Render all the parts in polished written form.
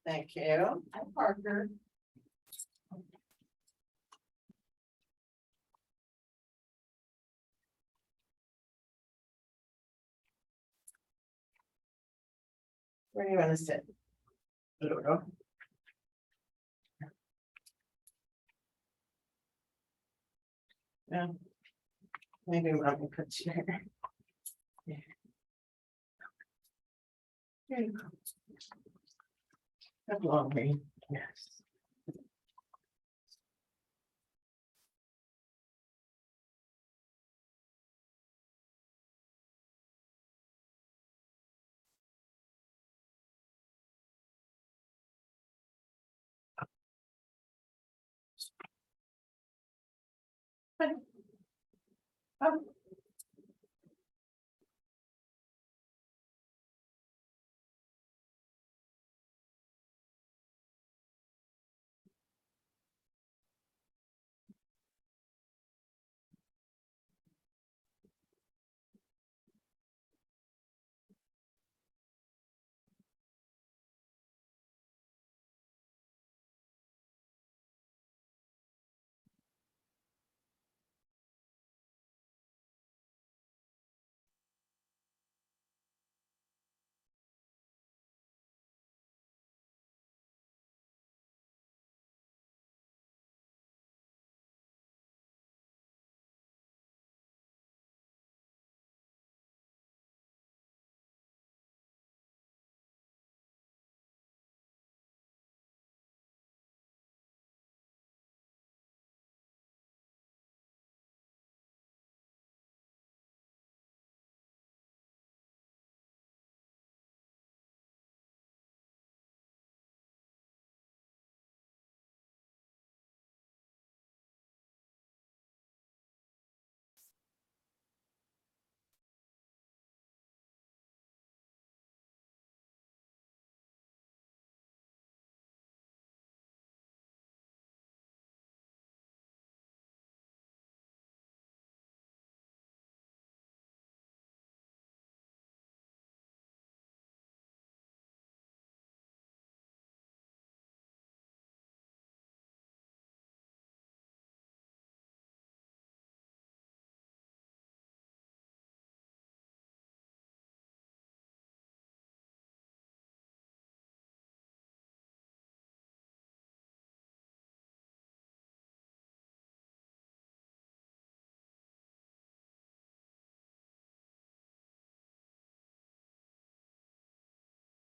Thank you. I'm Parker. Where do you want to sit? Yeah. Maybe mom will put you here. Yeah. There you go. That's lovely. Yes. Um,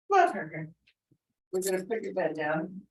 Well, Parker. We're gonna put your bed down.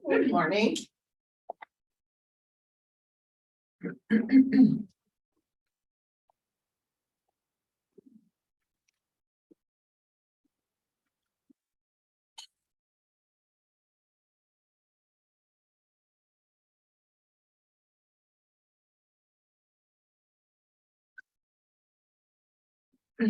Good morning. Are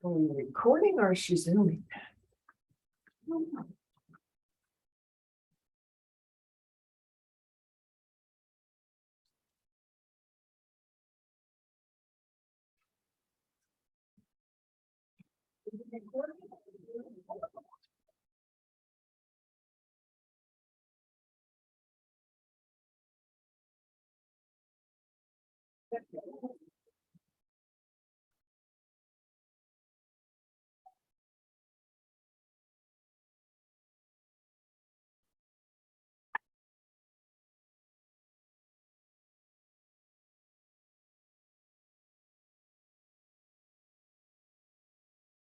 we recording or is she zooming?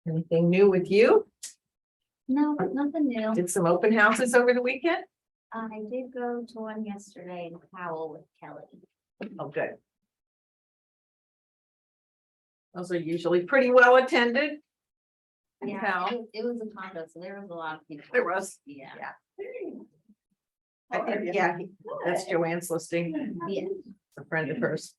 Anything new with you? No, nothing new. Did some open houses over the weekend? I did go to one yesterday in Powell with Kelly. Oh, good. Those are usually pretty well attended. Yeah, Powell. it was a condo, so there was a lot of people. There was. Yeah. I think, yeah, that's Joanne's listing, Yeah. a friend of hers.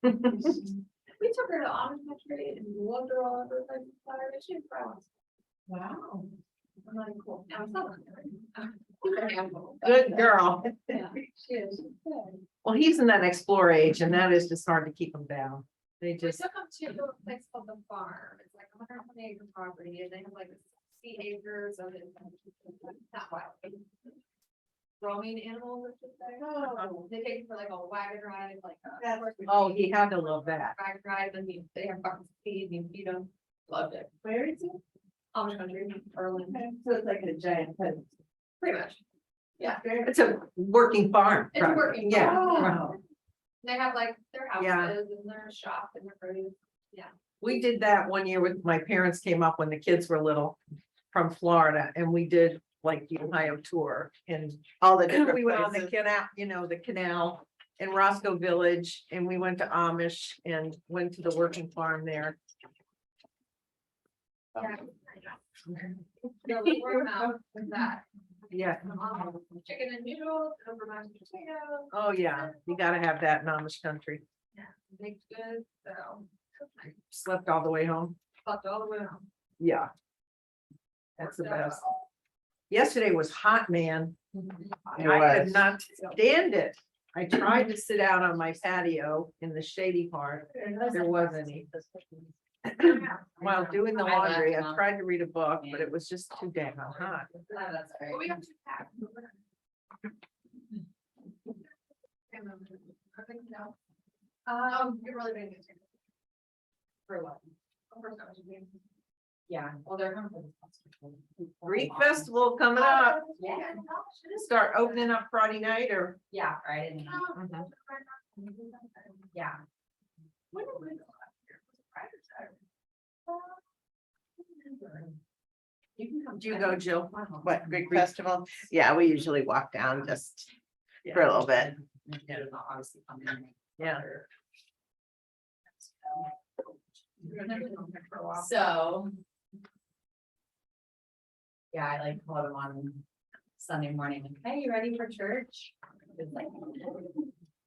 We took her to Amish country and loved her all over like fire and she was proud. Wow. I'm like, cool. Now it's not. She's a handful. Good girl. Yeah, she is. She's good. Well, he's in that explore age and that is just hard to keep him down. They We just, took them to a place called the farm. It's like 120 acre property and they have like 60 acres of it. Not wild. Roaming animals, I should say. Oh. They take you for like a wagon ride, like. oh, he had to love that. Wagon ride, and they have buckets of feed and you feed them. Loved it. Where is it? Amish country, Berlin, So it's like a giant pen. pretty much. Yeah. It's a working farm. It's a working Yeah. farm. Wow. They have like their Yeah. houses and their shop and their produce. We did that one year with, my parents came up when the kids were little from Florida and we did like the Ohio tour and All the different we went on the places. canal, you know, the canal in Roscoe Village and we went to Amish and went to the working farm there. Yeah. They're like, word of mouth with that. Yeah. Chicken and noodles, over mashed potatoes, Oh, yeah. You gotta have that in Amish country. baked goods, so. Slept all the way home. Fucked all the way home. Yeah. That's the best. Yesterday was hot, man. It I could was. not stand it. I tried to sit out on my patio in the shady part. There was any. While doing the laundry, I tried to read a book, but it was just too damn hot. That's But we have to pack. I think no. You're really being. For what? Yeah, well, they're coming for this. Greek festival coming up. Yeah. Start opening up Friday night or? Yeah, right. Mhm. Yeah. When did we go last year? Was it Friday or Saturday? You can come. Do you go, Jill? What, Greek festival? Yeah, we usually walk down just for a little bit. Obviously come in. Yeah. For a while. So. Yeah, I like called him on Sunday morning, like, hey, you ready for church? It's like,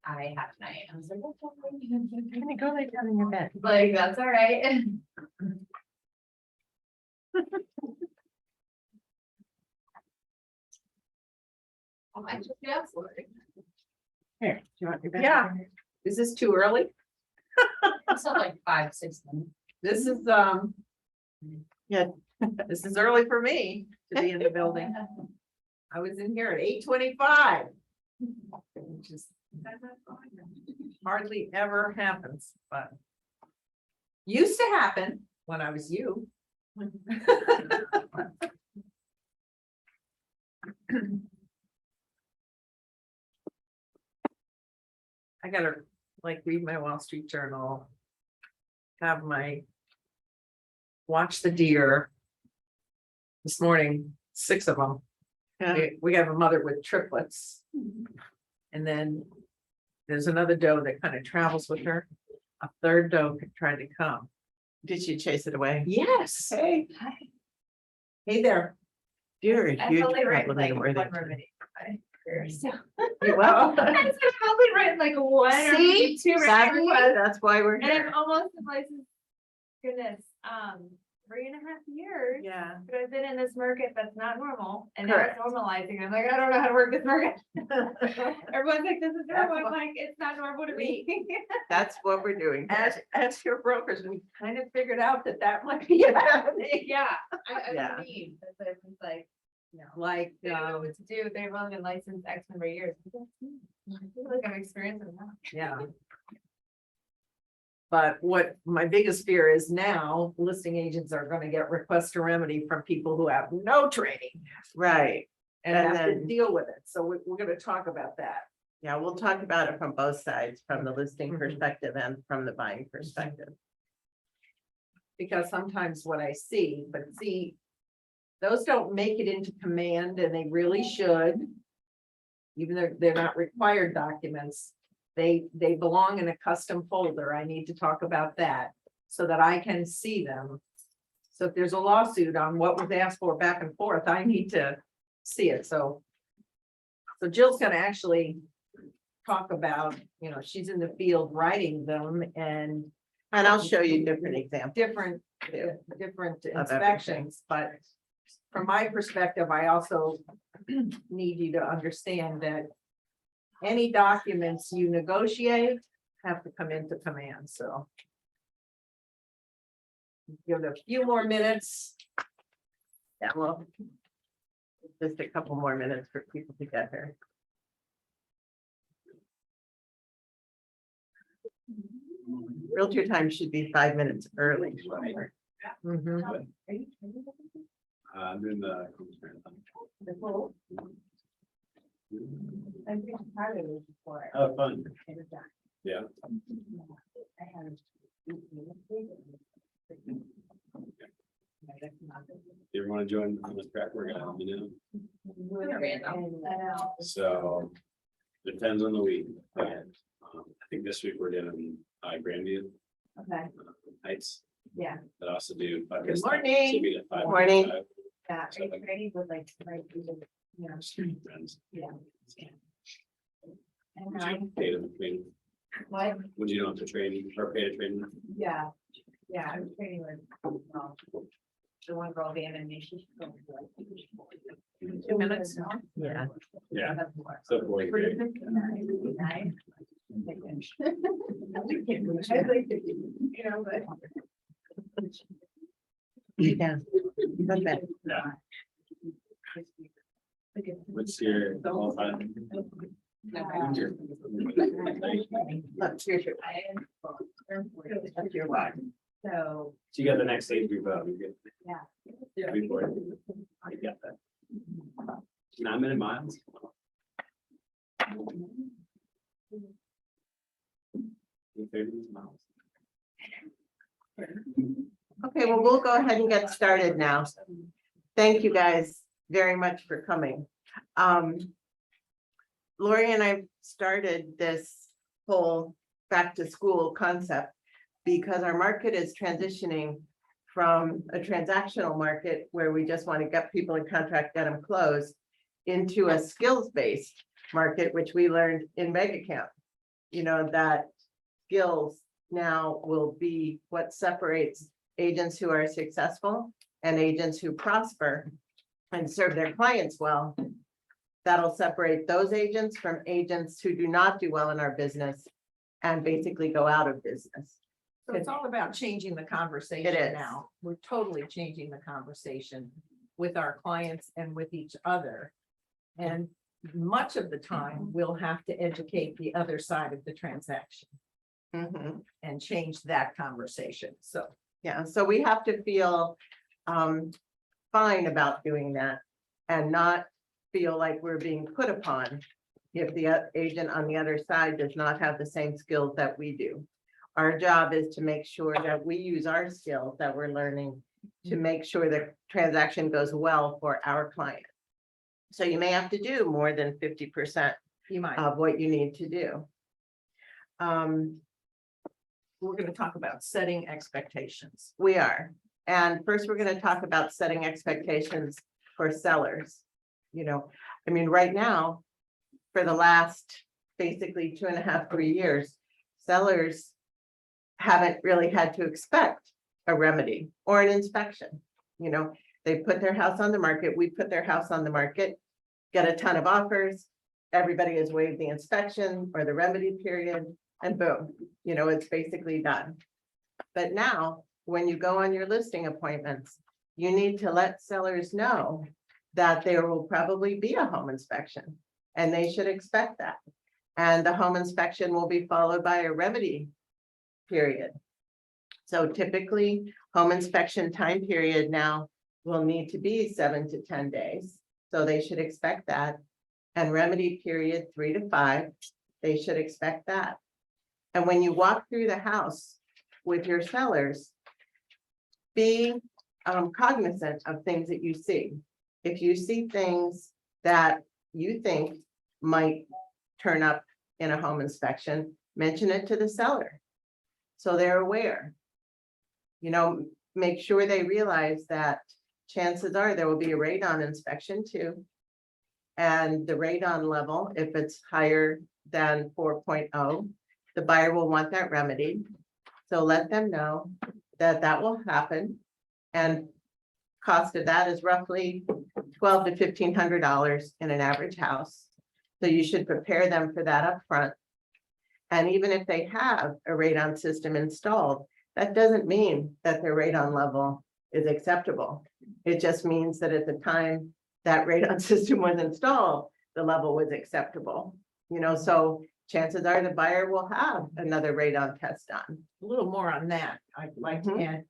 I have tonight. I was like, "What's up?" Can you go lay down in your bed? Like, that's all right. I just, yeah, absolutely. Here, do you want your bed? Yeah. Is this too early? It's not like 5-6 minutes. This is, Yeah. this is early for me to be in the building. I was in here at 8:25. Which is hardly ever happens, but. Used to happen when I was you. I gotta like read my Wall Street Journal. Have my. Watch the deer. This morning, 6 of them. Yeah. We have a mother with triplets. And then there's another doe that kind of travels with her. A third doe tried to come. Did she chase it away? Yes. Hey, Hey there. you're a I huge totally written compliment like worthy. one remedy. So. You well? I've probably written like one or maybe two Exactly, requests. that's why we're And here. I'm almost in license, goodness, 3.5 years. Yeah. But I've been in this market that's not normal, and now Correct. it's normalizing. I'm like, I don't know how to work this market. Everyone's like, this is normal. I'm what- like, it's not normal to me. That's what we're doing. As your brokers, we kind of figured out that might be happening. Yeah, I Yeah. mean, it's like, Like, they don't know what to do. They've only been licensed X number of years. I feel like I'm experiencing that. yeah. But what my biggest fear is now, listing agents are gonna get request to remedy from people who have no training Right. and And have to then- deal with it. So we're gonna talk about that. Yeah, we'll talk about it from both sides, from the listing Mhm. perspective and from the buying perspective. Because sometimes what I see, those don't make it into command and they really should. Even though they're not required documents, they belong in a custom folder. I need to talk about that so that I can see them. So if there's a lawsuit on what was asked for back and forth, I need to see it, so. So Jill's gonna actually talk about, she's in the field writing them and And I'll show you different examples. different inspections, but from my perspective, I also need you to understand that any documents you negotiate have to come into command, so. Give it a few more minutes. Yeah, well. Just a couple more minutes for people to get here. Realtor time should be 5 minutes early. Mhm. I'm doing the. Oh, fun. Yeah. You ever want to join on this track? We're gonna, so depends on the week. But, I think this week we're doing Grandview Okay, Heights, yeah, but also do. Good morning. Morning. yeah, are you ready with like, Street friends. yeah. And Would I, you pay to train? what, Would you don't have to train or pay to train? yeah, I was training with, the one girl abandoned me, she's. 2 minutes. Yeah. Yeah. So for you. You know, but. Yeah. Okay. Yeah. What's your qualified? Look, here's your- That's your wife. So, So you got the next age group up. You get. Yeah. Before. I got that. 9 minute miles. You 30 miles. Okay, well, we'll go ahead and get started now. Thank you guys very much for coming. Lori and I started this whole back to school concept because our market is transitioning from a transactional market where we just want to get people in contract, get them closed, into a skills-based market, which we learned in mega camp. That skills now will be what separates agents who are successful and agents who prosper and serve their clients well. That'll separate those agents from agents who do not do well in our business and basically go out of business. So it's all about changing the It conversation is. now. We're totally changing the conversation with our clients and with each other. And much of the time, we'll have to educate the other side of the transaction Mhm. and change that conversation. So, Yeah, so we have to feel fine about doing that and not feel like we're being put upon if the agent on the other side does not have the same skills that we do. Our job is to make sure that we use our skills that we're learning to make sure the transaction goes well for our client. So you may have to do more than 50% you might. of what you need to do. we're gonna talk about setting expectations. We are. And first, we're gonna talk about setting expectations for sellers. You know, I mean, right now, for the last basically 2.5, 3 years, sellers haven't really had to expect a remedy or an inspection. You know, they put their house on the market, we put their house on the market, get a ton of offers. Everybody has waived the inspection or the remedy period, and boom, you know, it's basically done. But now, when you go on your listing appointments, you need to let sellers know that there will probably be a home inspection, and they should expect that. And the home inspection will be followed by a remedy period. So typically, home inspection time period now will need to be 7 to 10 days. So they should expect that. And remedy period 3 to 5, they should expect that. And when you walk through the house with your sellers, be cognizant of things that you see. If you see things that you think might turn up in a home inspection, mention it to the seller, so they're aware. You know, make sure they realize that chances are there will be a radon inspection too. And the radon level, if it's higher than 4.0, the buyer will want that remedied. So let them know that that will happen. And cost of that is roughly $1,200 to $1,500 in an average house. So you should prepare them for that up front. And even if they have a radon system installed, that doesn't mean that their radon level is acceptable. It just means that at the time that radon system was installed, the level was acceptable. You know, so chances are the buyer will have another radon test done. A little more on that, I'd like to Mhm.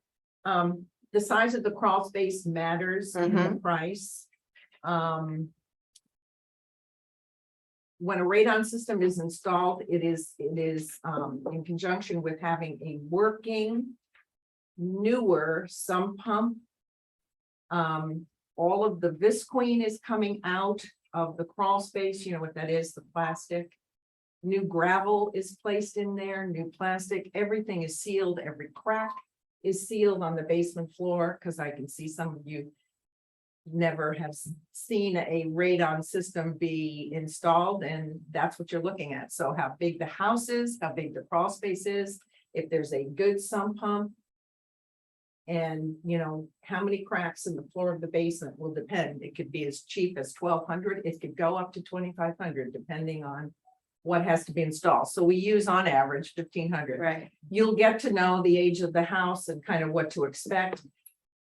add. The size of the crawl space matters in the price. When a radon system is installed, it is in conjunction with having a working newer sump pump. All of the visqueen is coming out of the crawl space, you know what that is, the plastic. New gravel is placed in there, new plastic, everything is sealed, every crack is sealed on the basement floor, because I can see some of you never have seen a radon system be installed, and that's what you're looking at. So how big the house is, how big the crawl space is, if there's a good sump pump. And you know, how many cracks in the floor of the basement will depend. It could be as cheap as $1,200, it could go up to $2,500, depending on what has to be installed. So we use on average $1,500. Right. You'll get to know the age of the house and kind of what to expect.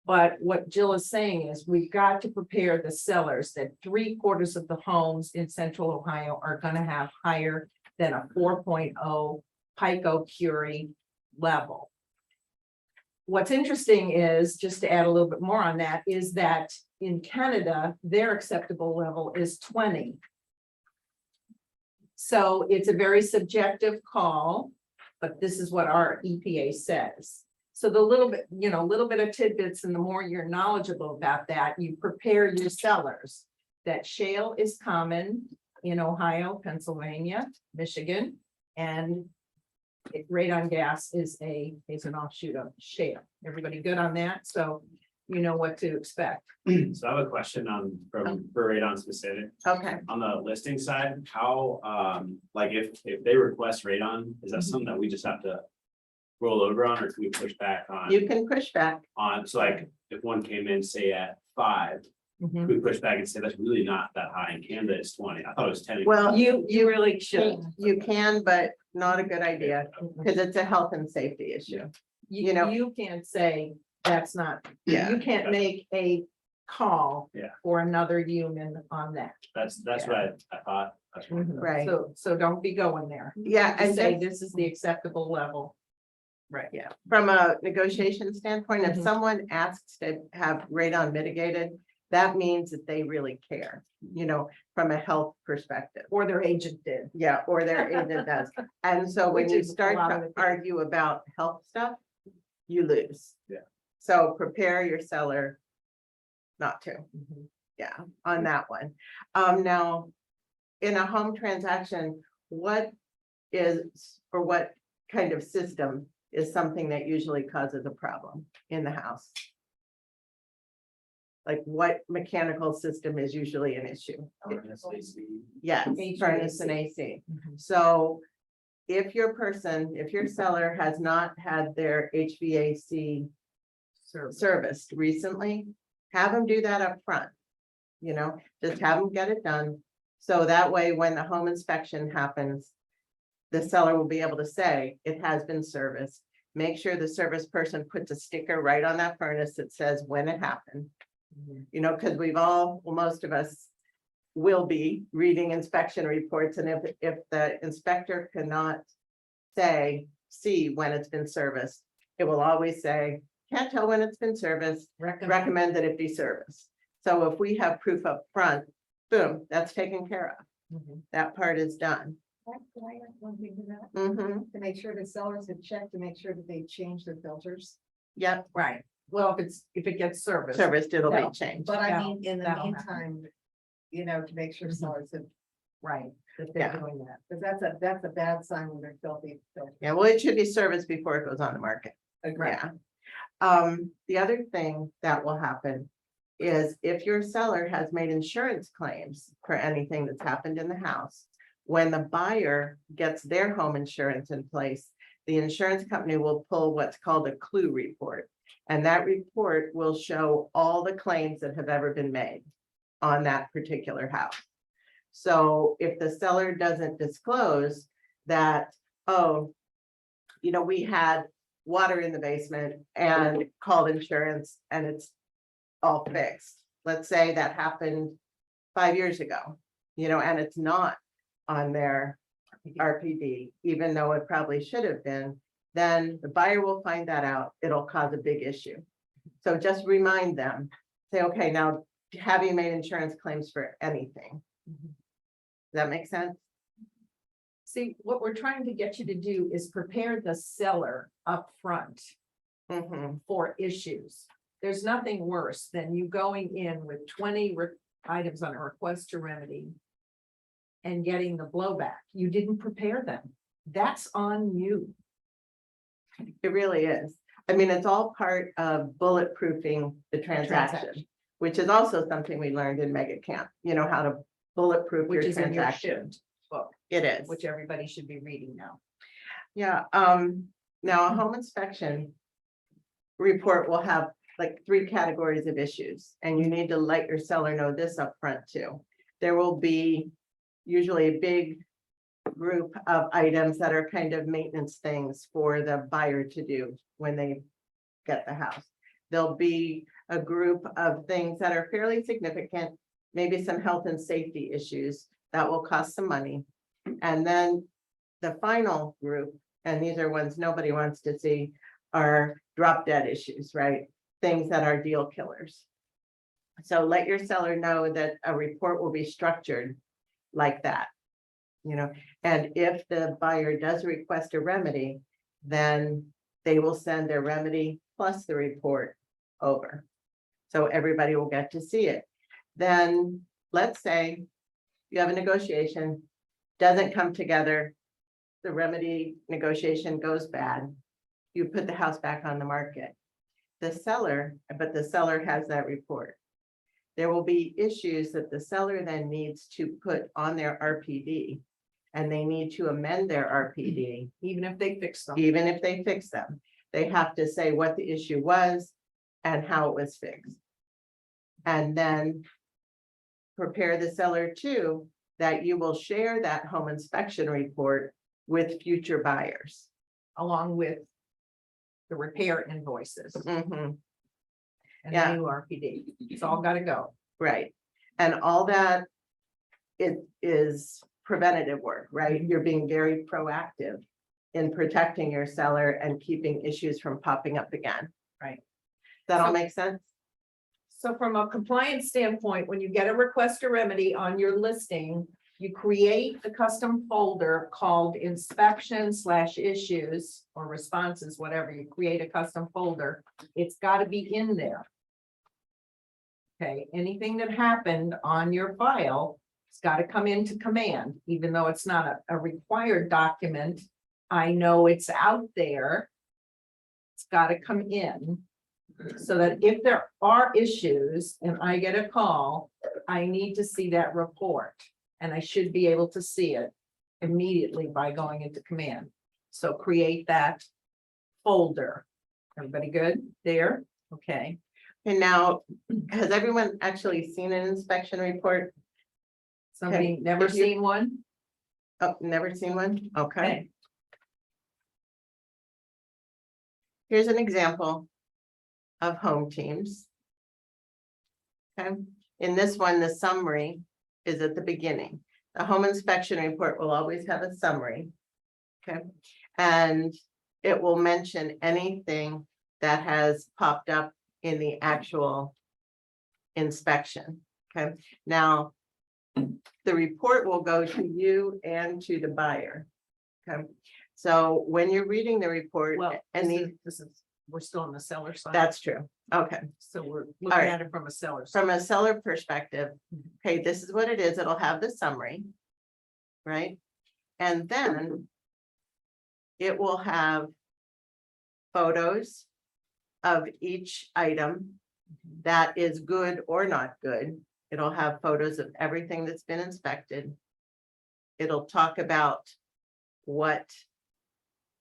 But what Jill is saying is we've got to prepare the sellers that 3/4 of the homes in central Ohio are going to have higher than a 4.0 Pico Curie level. What's interesting is, just to add a little bit more on that, is that in Canada, their acceptable level is 20. So it's a very subjective call, but this is what our EPA says. So the little bit, you know, little bit of tidbits, and the more you're knowledgeable about that, you prepare your sellers that shale is common in Ohio, Pennsylvania, Michigan, and radon gas is an offshoot of shale. Everybody good on that? So you know what to expect. So I have a question on for radon specific. Okay. On the listing side, how, like if they request radon, is that something that we just have to roll over on, or can we push back on? You can push back. So like, if one came in, say at 5, Mhm. we push back and say that's really not that high, in Canada it's 20, I thought it was 10. Well, You really should. You can, but not a good idea, because it's a health and safety issue. you know- You can't say that's not, Yeah. you can't make a call Yeah. for another human on that. That's what I thought. That's what. Right. So don't be going there. Yeah, And and say just this is the acceptable level. Right. yeah, from a negotiation standpoint, if Mhm. someone asks to have radon mitigated, that means that they really care, you know, from a health perspective. Or their agent did. Yeah, or their agent does. And so when Which you is a start lot to of it. argue about health stuff, you lose. Yeah. So prepare your seller not to. Mhm. Yeah, on that one. Now, in a home transaction, what is, or what kind of system is something that usually causes a problem in the house. Like what mechanical system is usually an issue? Yes, furnace and AC. Mhm. So if your seller has not had their HVAC serviced recently, have them do that up front. You know, just have them get it done. So that way, when the home inspection happens, the seller will be able to say it has been serviced. Make sure the service person puts a sticker right on that furnace that says when it happened. Mhm. You know, because most of us will be reading inspection reports, and if the inspector cannot see when it's been serviced, it will always say, can't tell when it's been serviced, recommend that it be serviced. So if we have proof up front, boom, that's taken care of. Mhm. That part is done. Can I add one thing to that? Mhm. To make sure the sellers have checked to make sure that they changed their filters. Yep, Right, well, if it gets serviced. serviced, it'll be Yeah. changed. But I That'll- mean, in the that'll happen. meantime, you know, to make sure Mhm. sellers have, Right, that they're Yeah. doing that. because that's a bad sign when they're filthy. Yeah, well, it should be serviced before it goes on the market. Yeah. The other thing that will happen is if your seller has made insurance claims for anything that's happened in the house, when the buyer gets their home insurance in place, the insurance company will pull what's called a clue report. And that report will show all the claims that have ever been made on that particular house. So if the seller doesn't disclose that, oh, you know, we had water in the basement and called insurance and it's all fixed. Let's say that happened 5 years ago, you know, and it's not on their RPD, even though it probably should have been, then the buyer will find that out. It'll cause a big issue. So just remind them, say, okay, now have you made insurance claims for anything? Mhm. Does that make sense? See, what we're trying to get you to do is prepare the seller up front Mhm. for issues. There's nothing worse than you going in with 20 items on a request to remedy and getting the blowback. You didn't prepare them. That's on you. It really is. I mean, it's all part of bulletproofing the transaction, transaction. which is also something we learned in mega camp, you know, how to bulletproof your Which is in your transaction. shift book, It is. which everybody should be reading now. Yeah, now a home inspection report will have like 3 categories of issues, and you need to let your seller know this up front too. There will be usually a big group of items that are kind of maintenance things for the buyer to do when they get the house. There'll be a group of things that are fairly significant, maybe some health and safety issues that will cost some money. And then the final group, and these are ones nobody wants to see, are drop dead issues, right? Things that are deal killers. So let your seller know that a report will be structured like that. You know, and if the buyer does request a remedy, then they will send their remedy plus the report over. So everybody will get to see it. Then let's say you have a negotiation, doesn't come together, the remedy negotiation goes bad, you put the house back on the market. The seller has that report. There will be issues that the seller then needs to put on their RPD, and they need to amend their RPD. Even if they fix them. Even if they fix them, they have to say what the issue was and how it was fixed. And then prepare the seller too, that you will share that home inspection report with future buyers. Along with the repair invoices Mhm, and Yeah. the new RPD. It's all gotta go. right. And all that it is preventative work, right? You're being very proactive in protecting your seller and keeping issues from popping up again. Right. That all So- make sense? So from a compliance standpoint, when you get a request a remedy on your listing, you create a custom folder called inspection/issues or responses, whatever. You create a custom folder. It's got to be in there. Okay, anything that happened on your file, it's got to come into command, even though it's not a required document. I know it's out there It's gotta come in. So that if there are issues and I get a call, I need to see that report. And I should be able to see it immediately by going into command. So create that folder. Everybody good there? Okay. And now, has everyone actually seen an inspection report? Somebody never if you- seen one? Oh, never seen one? Okay. Okay. Here's an example of home teams. Okay, in this one, the summary is at the beginning. The home inspection report will always have a summary. Okay, and it will mention anything that has popped up in the actual inspection. Okay, now the report will go to you and to the buyer. Okay, so when you're reading the report, Well, and this is, we're still on the seller side. that's true. Okay, So we're looking right. at it from a seller side. from a seller perspective, okay, this is what it is. It'll have the summary. Right? And then it will have photos of each item that is good or not good. It'll have photos of everything that's been inspected. It'll talk about what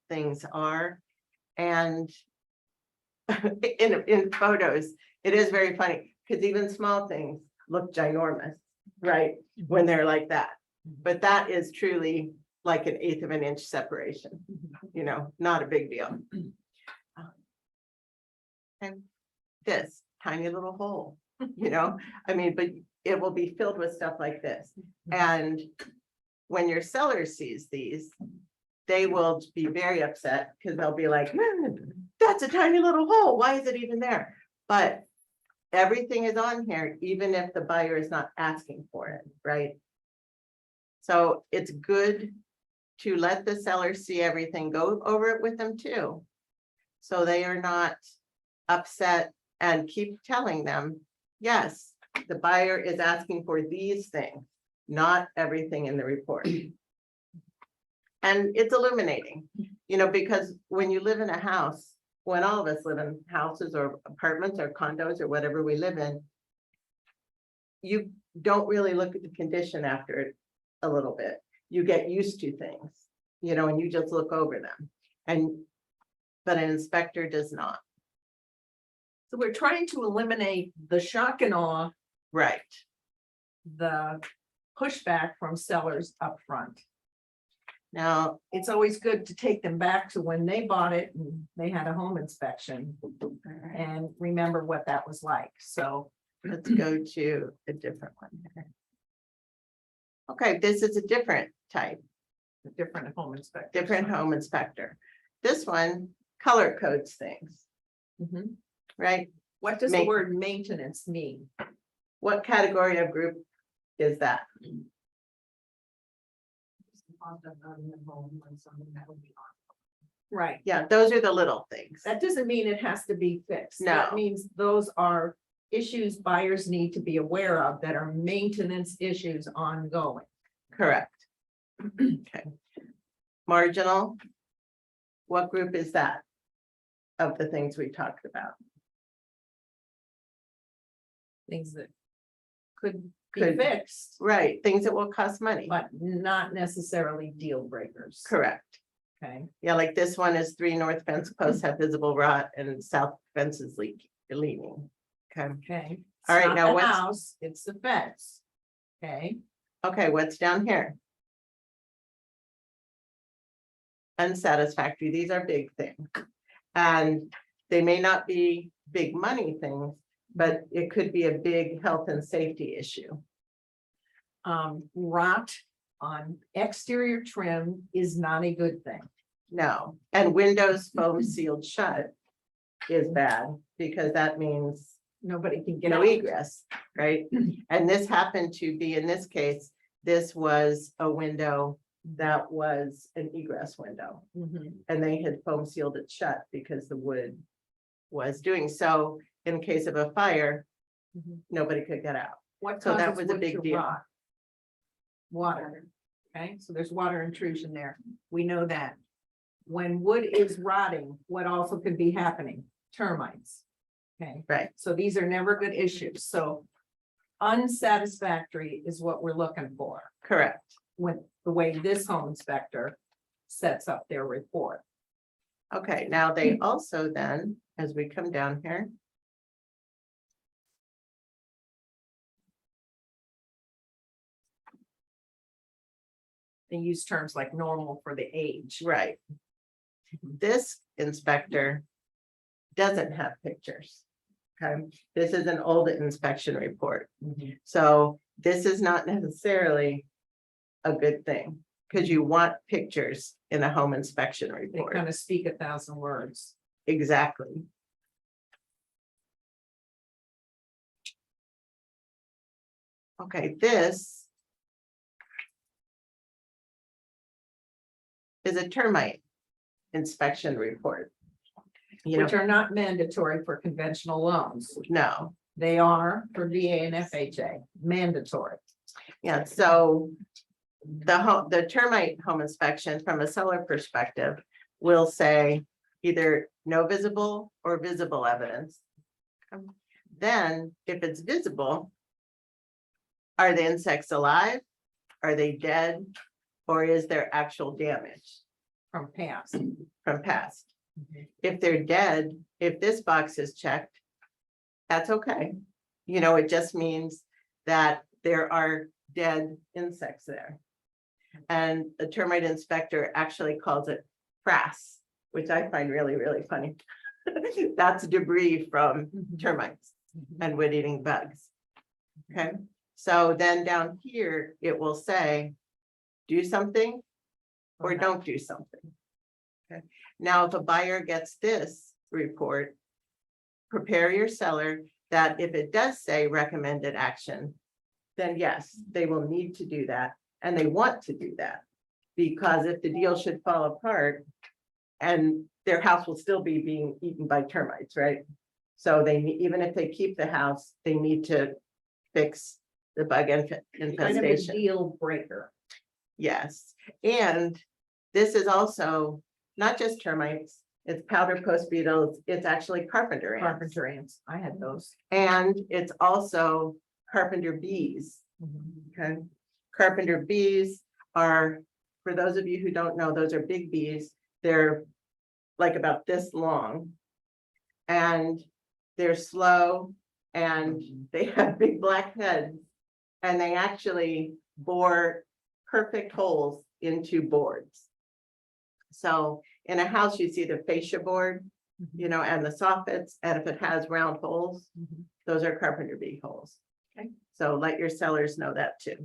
things are, and in photos, it is very funny, because even small things look ginormous, right? When they're like that, but that is truly like an eighth of an inch separation, you know, not a big deal. And this tiny little hole, you know, I mean, but it will be filled with stuff like this. And when your seller sees these, they will be very upset, because they'll be like, "Man, that's a tiny little hole. Why is it even there?" But everything is on here, even if the buyer is not asking for it, right? So it's good to let the seller see everything, go over it with them too. So they are not upset, and keep telling them, yes, the buyer is asking for these things, not everything in the report. And it's illuminating, you know, because when you live in a house, when all of us live in houses or apartments or condos or whatever we live in, you don't really look at the condition after it a little bit. You get used to things, you know, and you just look over them. But an inspector does not. So we're trying to eliminate the shock and awe, Right. the pushback from sellers up front. Now, It's always good to take them back to when they bought it and they had a home inspection and remember what that was like. So let's go to a different one here. Okay, this is a different type, a different home inspector. different home inspector. This one color codes things, Mhm. right? What does the Make- word maintenance mean? What category of group is that? Right. Yeah, those are the little things. That doesn't mean it has to be fixed. That No. means those are issues buyers need to be aware of that are maintenance issues ongoing. Correct. Okay. Marginal. What group is that? Of the things we talked about? Things that could be Could- fixed, Right, things that will cost money. but not necessarily deal breakers. Correct. Okay. Yeah, like this one is 3 north fence posts have visible rot and south fence is leaning. Okay, Okay. All right, It's not now the what's- house, it's the fence. Okay. okay, what's down here? Unsatisfactory, these are big things. And they may not be big money things, but it could be a big health and safety issue. Rot on exterior trim is not a good thing. No, and windows foam sealed shut is bad, because that means Nobody can get no out. egress, right? And this happened to be, in this case, this was a window that was an egress window. Mhm. And they had foam sealed it shut because the wood was doing so. In case of a fire, Mhm. nobody could get out. What So that causes was a wood big to deal. rot? Water. Okay, so there's water intrusion there. We know that. when wood is rotting, what also could be happening? Termites. Okay. Right. So these are never good issues. So unsatisfactory is what we're looking for Correct. with the way this home inspector sets up their report. Okay, now they also then, as we come down here. They use terms like normal for the age. Right. This inspector doesn't have pictures. Okay, this is an old inspection report. So this is not necessarily a good thing, because you want pictures in a home inspection They report. kind of speak 1,000 words. Exactly. Okay, this is a termite inspection report. You know, Which are not mandatory for conventional loans. no, They are for VA and FHA, mandatory. yeah, so the termite home inspection from a seller perspective will say either no visible or visible evidence. Then if it's visible, are the insects alive? Are they dead? Or is there actual damage From past. from past? If they're dead, if this box is checked, that's okay. You know, it just means that there are dead insects there. And the termite inspector actually calls it frass, which I find really, really funny. That's debris from termites and wood-eating bugs. Okay, so then down here, it will say, do something or don't do something. Okay, now if a buyer gets this report, prepare your seller that if it does say recommended action, then yes, they will need to do that, and they want to do that. Because if the deal should fall apart and their house will still be being eaten by termites, right? So even if they keep the house, they need to fix the bug Kind of a infestation. deal breaker. Yes, and this is also not just termites, it's powder post beetles, it's actually carpenter ants. Carpenter ants. I had those. And it's also carpenter bees, okay? Carpenter bees are, for those of you who don't know, those are big bees. They're like about this long. And they're slow and they have big black heads. And they actually bore perfect holes into boards. So in a house, you see the fascia board, you know, and the soffits, and if it has round holes, those are carpenter bee holes. Okay, so let your sellers know that too.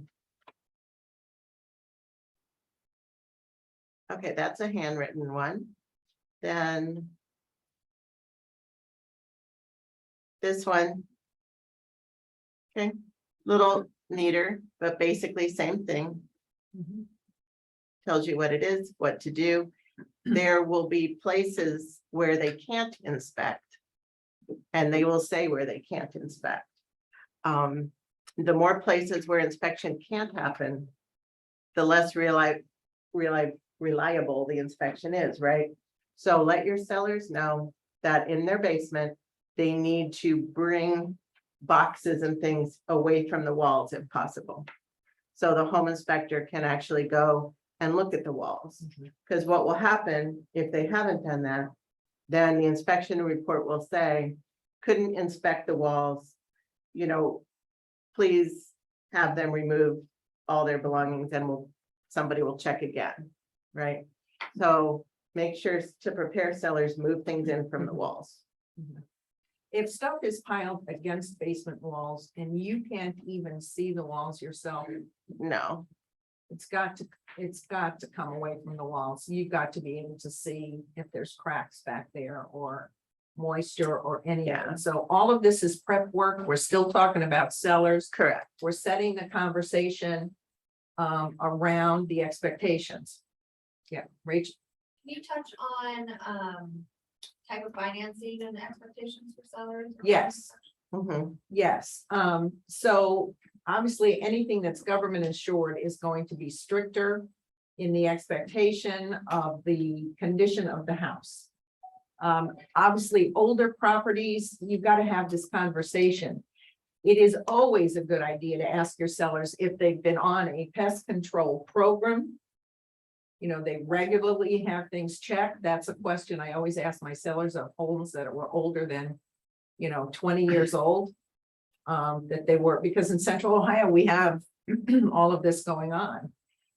Okay, that's a handwritten one. Then this one. Okay, little neater, but basically same thing. Tells you what it is, what to do. There will be places where they can't inspect. And they will say where they can't inspect. The more places where inspection can't happen, the less reliable the inspection is, right? So let your sellers know that in their basement, they need to bring boxes and things away from the walls if possible. So the home inspector can actually go and look at the walls. Because what will happen if they haven't done that, then the inspection report will say, couldn't inspect the walls, you know, please have them remove all their belongings and somebody will check again, right? So make sure to prepare sellers, move things in from the walls. If stuff is piled against basement walls and you can't even see the walls yourself, No, it's got to come away from the walls. You've got to be able to see if there's cracks back there or moisture or any of Yeah. it. So all of this is prep work. We're still talking about sellers. correct. We're setting the conversation around the expectations. Yeah, Rachel. Can you touch on, type of financing and expectations for sellers? Yes. Mhm. Yes, so obviously anything that's government insured is going to be stricter in the expectation of the condition of the house. Obviously, older properties, you've got to have this conversation. It is always a good idea to ask your sellers if they've been on a pest control program. You know, they regularly have things checked. That's a question I always ask my sellers of homes that were older than, 20 years old. That they were, because in Central Ohio, we have all of this going on.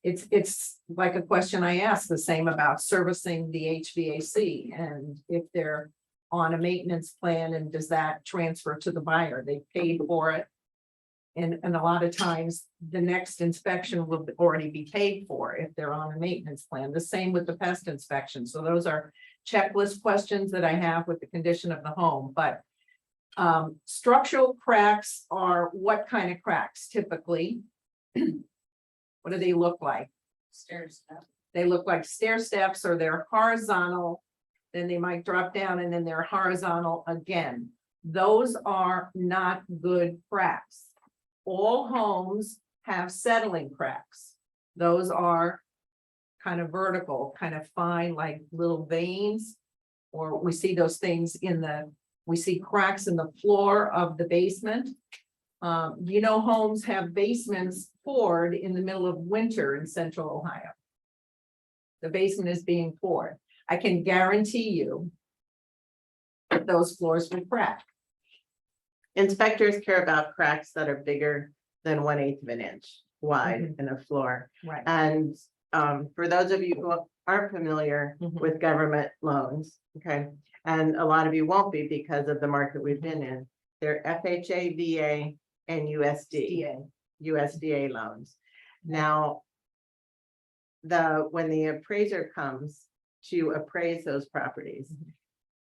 It's like a question I ask, the same about servicing the HVAC, and if they're on a maintenance plan, and does that transfer to the buyer? They paid for it. And a lot of times, the next inspection will already be paid for if they're on a maintenance plan. The same with the pest inspection. So those are checklist questions that I have with the condition of the home, but structural cracks are what kind of cracks typically? What do they look like? Stairs. They look like stair steps, or they're horizontal, then they might drop down and then they're horizontal again. Those are not good cracks. All homes have settling cracks. Those are kind of vertical, kind of fine, like little veins. Or we see those things we see cracks in the floor of the basement. Homes have basements poured in the middle of winter in Central Ohio. The basement is being poured. I can guarantee you that those floors will crack. Inspectors care about cracks that are bigger than 1/8 of an inch wide in a floor. Right. And for those of you who aren't familiar Mhm. with government loans, okay, and a lot of you won't be because of the market we've been in, they're FHA, VA, and USDA loans. Now, when the appraiser comes to appraise those properties,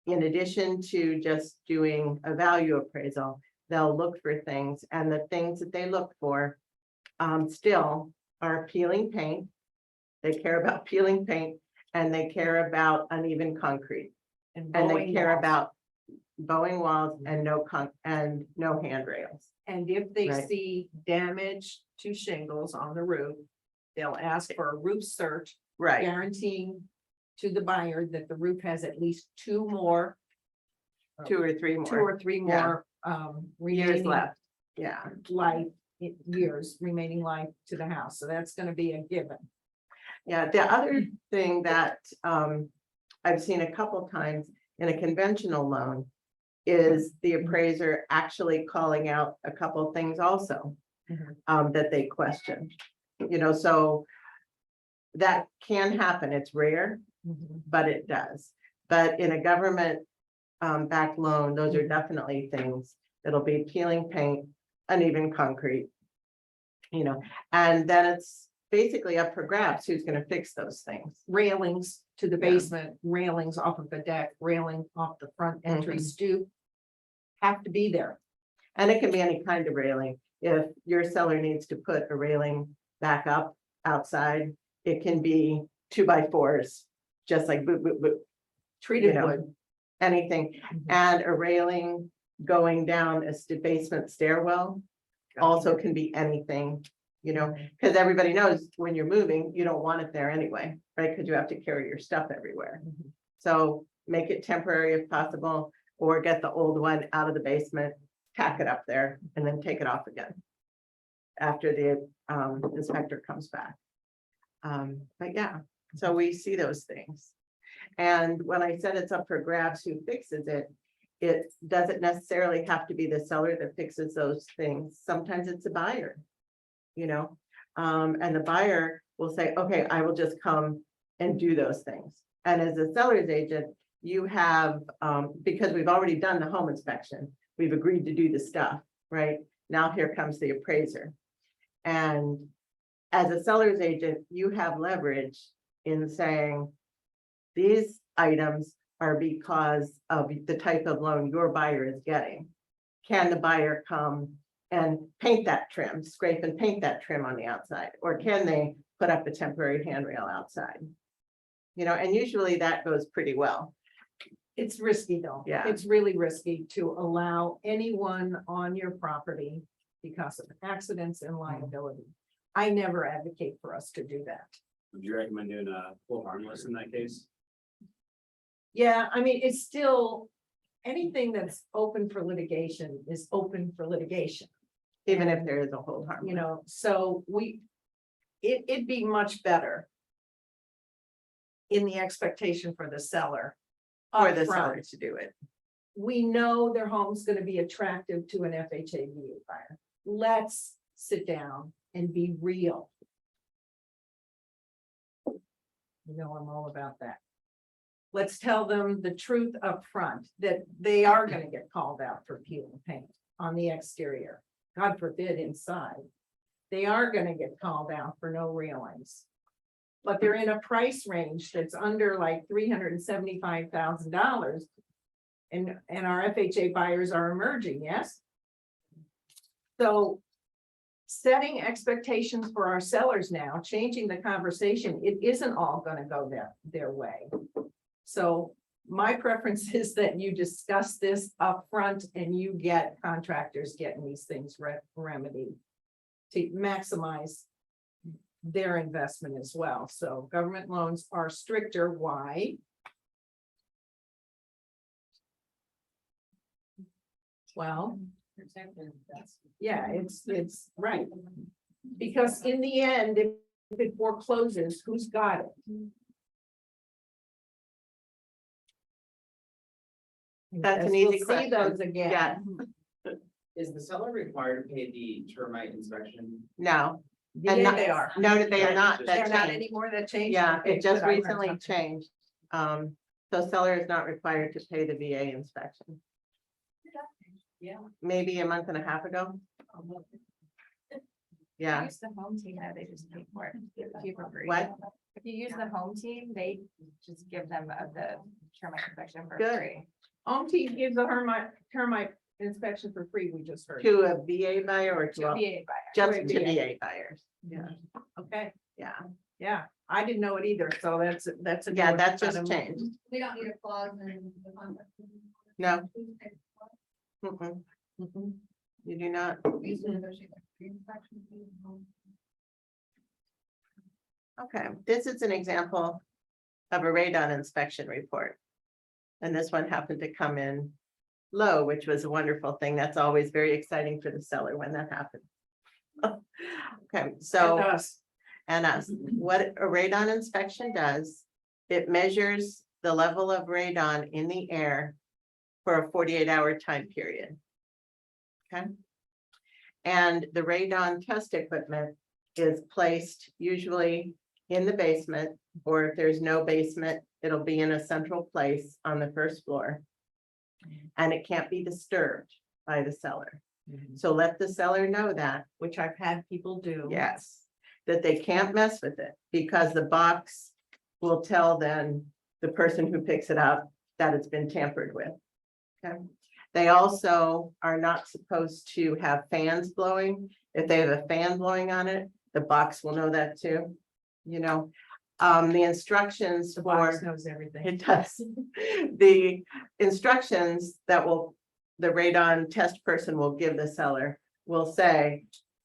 in addition to just doing a value appraisal, they'll look for things, and the things that they look for still are peeling paint. They care about peeling paint, and they care about uneven concrete, and they bowing care walls. about bowing walls and no handrails. And if they Right. see damage to shingles on the roof, they'll ask for a roof search, Right, guaranteeing to the buyer that the roof has at least two or three Yeah. more years remaining left. Yeah, years remaining life to the house. So that's gonna be a given. yeah. The other thing that I've seen a couple times in a conventional loan is the appraiser actually calling out a couple things also that they question. So that can happen. It's rare, but it does. But in a government backed loan, those are definitely things that'll be peeling paint, uneven concrete. And then it's basically up for grabs who's gonna fix those things. Railings to the Yeah. basement, railings off of the deck, railing off the front entry stoop have to be there. And it can be any kind of railing. If your seller needs to put a railing back up outside, it can be 2x4s, just like boop, boop, boop, Treated know, wood. anything. Mhm. And a railing going down a basement stairwell also can be anything, because everybody knows when you're moving, you don't want it there anyway, right? Because you have to carry your stuff everywhere. Mhm. So make it temporary if possible, or get the old one out of the basement, tack it up there, and then take it off again after the inspector comes back. But yeah, so we see those things. And when I said it's up for grabs who fixes it, it doesn't necessarily have to be the seller that fixes those things. Sometimes it's a buyer, and the buyer will say, okay, I will just come and do those things. And as a seller's agent, you have, because we've already done the home inspection, we've agreed to do the stuff, right? Now here comes the appraiser. And as a seller's agent, you have leverage in saying, these items are because of the type of loan your buyer is getting. Can the buyer come and paint that trim, scrape and paint that trim on the outside? Or can they put up a temporary handrail outside? And usually that goes pretty well. It's risky though. Yeah. It's really risky to allow anyone on your property because of accidents and liability. I never advocate for us to do that. Would you recommend doing a full harmless in that case? Yeah, I mean, it's still, anything that's open for litigation is open for litigation, Even if there is a hold harmless. you know, so it'd be much better in the expectation for the seller. For the upfront. seller to do it. We know their home's gonna be attractive to an FHA VA buyer. Let's sit down and be real. You know, I'm all about that. Let's tell them the truth up front that they are gonna get called out for peel and paint on the exterior. God forbid inside. They are gonna get called out for no railings. But they're in a price range that's under like $375,000. And our FHA buyers are emerging, yes? So setting expectations for our sellers now, changing the conversation, it isn't all gonna go their way. So my preference is that you discuss this upfront and you get contractors getting these things remedied to maximize their investment as well. So government loans are stricter. Why? Well, yeah, it's right. Because in the end, if it forecloses, who's got it? That's an As we'll easy see question. those again. Yeah, Is the seller required to pay the termite inspection? no, Yeah, And not- they are. no, they are not. They're That not changed. anymore, that changed. Yeah, Okay, it just good, I learned recently something. changed. So seller is not required to pay the VA inspection. Yeah. Maybe a month and a half ago. Yeah, Use the home team, now they just pay for it. Give it to you for free. What? If you use the home team, they just give them the termite inspection for Good. free. Home team gives a termite inspection for free, we just heard. to a VA buyer or To to, VA buyer. just to to VA. VA buyers. Yeah, okay, Yeah, yeah, I didn't know it either, so that's a. yeah, new that kind just of- changed. We don't need a clause in the contract. No. Mm-mm, Mhm. you do not. Okay, this is an example of a radon inspection report. And this one happened to come in low, which was a wonderful thing. That's always very exciting for the seller when that happens. Okay, so. And us. And us, what a radon inspection does, it measures the level of radon in the air for a 48-hour time period. Okay. And the radon test equipment is placed usually in the basement, or if there's no basement, it'll be in a central place on the first floor. And it can't be disturbed by the seller. So let the seller know that. Which I've had people do. Yes, that they can't mess with it because the box will tell then the person who picks it up that it's been tampered with. Okay, they also are not supposed to have fans blowing. If they have a fan blowing on it, the box will know that too. You know, the instructions The box for, knows everything. it does. The instructions that the radon test person will give the seller will say,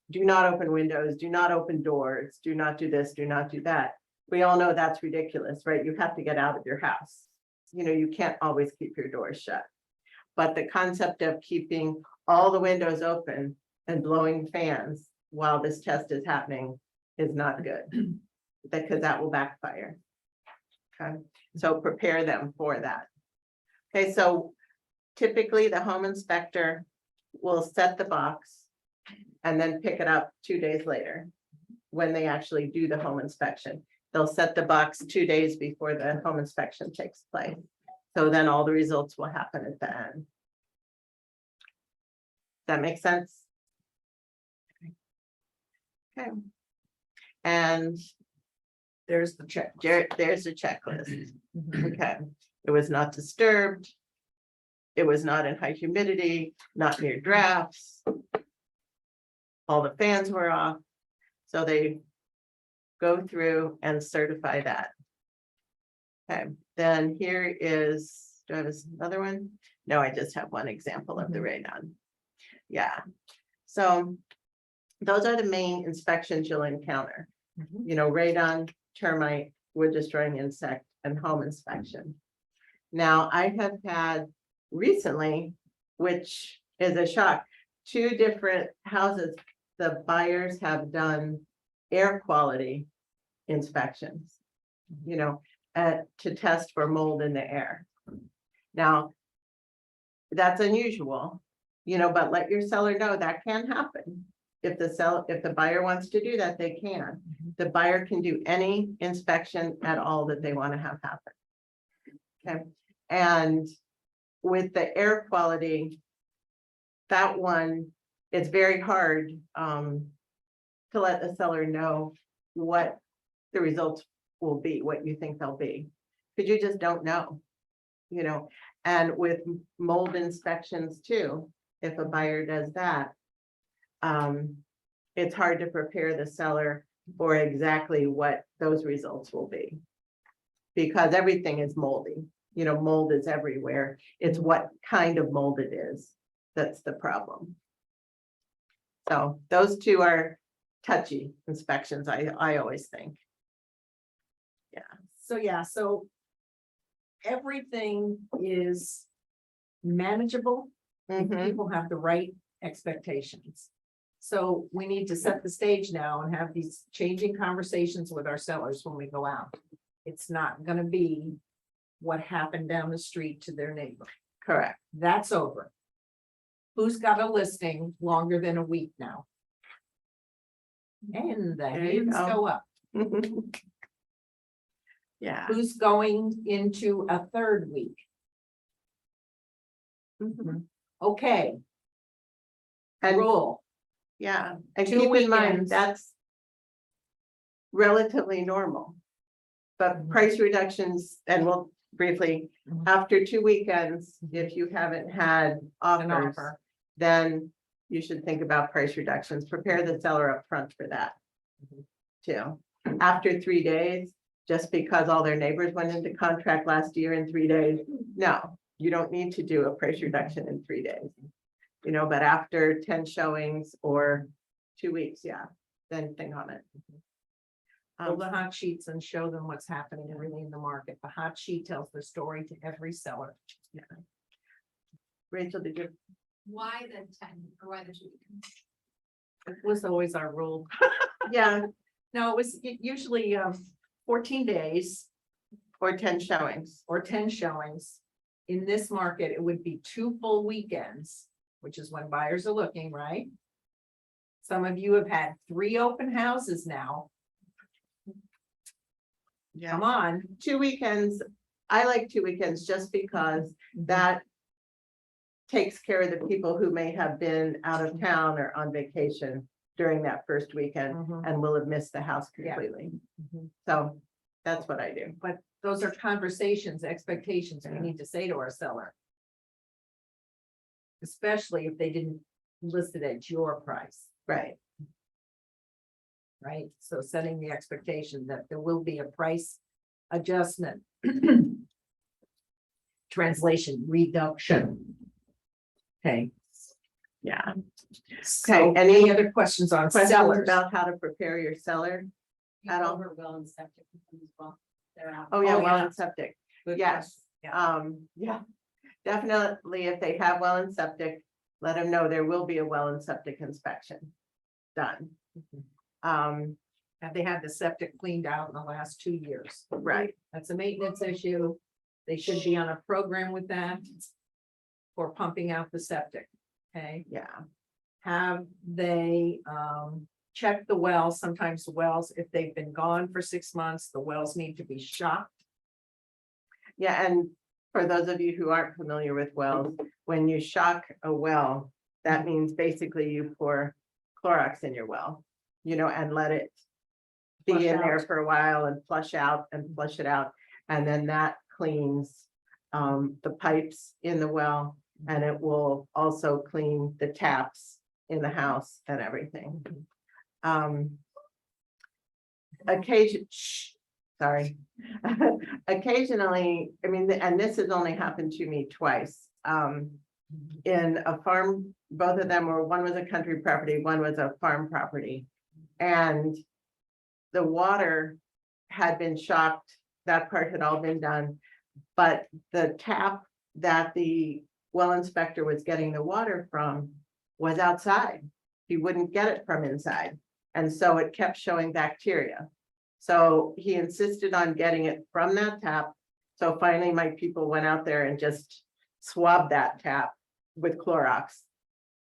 do not open windows, do not open doors, do not do this, do not do that. We all know that's ridiculous, right? You have to get out of your house. You know, you can't always keep your doors shut. But the concept of keeping all the windows open and blowing fans while this test is happening is not good. Because that will backfire. Okay, so prepare them for that. Okay, so typically the home inspector will set the box and then pick it up 2 days later when they actually do the home inspection. They'll set the box 2 days before the home inspection takes place. So then all the results will happen at the end. That makes sense? Okay. And There's the check. there's a checklist. Mhm. Okay, it was not disturbed. It was not in high humidity, not near drafts. All the fans were off. So they go through and certify that. Okay, then here is, do I have another one? No, I just have one example of the radon. Yeah, so those are the main inspections you'll encounter. Mhm. You know, radon termite, wood destroying insect, and home inspection. Now, I have had recently, which is a shock, 2 different houses, the buyers have done air quality inspections, to test for mold in the air. Now, that's unusual, but let your seller know that can happen. If the buyer wants to do that, they can. The buyer can do any inspection at all that they want to have happen. Okay, and with the air quality, that one, it's very hard to let the seller know what the results will be, what you think they'll be, because you just don't know, and with mold inspections too, if a buyer does that, it's hard to prepare the seller for exactly what those results will be. Because everything is moldy, mold is everywhere. It's what kind of mold it is that's the problem. So those 2 are touchy inspections, I always think. So everything is manageable. If Mhm. people have the right expectations. So we need to set the stage now and have these changing conversations with our sellers when we go out. It's not gonna be what happened down the street to their neighbor. Correct. That's over. Who's got a listing longer than a week now? And the There you hands go. go up. Yeah. Who's going into a 3rd week? Mhm. Okay, And rule. yeah, and 2 keep in mind, weekends. that's relatively normal. But price reductions, and we'll briefly, Mhm. after 2 weekends, if you haven't had An offers, offer. then you should think about price reductions. Prepare the seller up front for that. Too. After 3 days, just because all their neighbors went into contract last year in 3 days, no, you don't need to do a price reduction in 3 days. But after 10 showings or 2 weeks, yeah, then think on it. Pull the hot sheets and show them what's happening really in the market. The hot sheet tells the story to every seller. Rachel, did you? Why the 10 or why the 2 weeks? It was always our rule. Yeah, No, it was usually 14 days or 10 showings. or 10 showings. In this market, it would be 2 full weekends, which is when buyers are looking, right? Some of you have had 3 open houses now. Yeah. Come on. 2 weekends. I like 2 weekends just because that takes care of the people who may have been out of town or on vacation during that first weekend Mhm. and will have missed the house Yeah. completely. Mhm. So that's what I do. But those are conversations, expectations we Yeah. need to say to our seller. Especially if they didn't list it at your price, Right. right? So setting the expectation that there will be a price adjustment. Translation reduction. Okay. Yeah. So any any other questions on Questions sellers? about how to prepare your seller? At all? Over well and septic systems as well. They're out. Oh, yeah, Oh, well yeah. and septic. Good Yes. question. Yeah. Definitely, if they have well and septic, let them know there will be a well and septic inspection done. Have they had the septic cleaned out in the last 2 years? Right. That's a maintenance issue. They should be on a program with that. For pumping out the septic, okay? Yeah. Have they checked the wells? Sometimes the wells, if they've been gone for 6 months, the wells need to be shocked. Yeah, and for those of you who aren't familiar with wells, when you shock a well, that means basically you pour Clorox in your well, and let it Flush be in there out. for a while and flush out and flush it out. And then that cleans the pipes in the well, and it will also clean the taps in the house and everything. Sorry. Occasionally, I mean, and this has only happened to me twice. In a farm, both of them were, one was a country property, one was a farm property. And the water had been shocked, that part had all been done. But the tap that the well inspector was getting the water from was outside. He wouldn't get it from inside. And so it kept showing bacteria. So he insisted on getting it from that tap. So finally, my people went out there and just swabbed that tap with Clorox,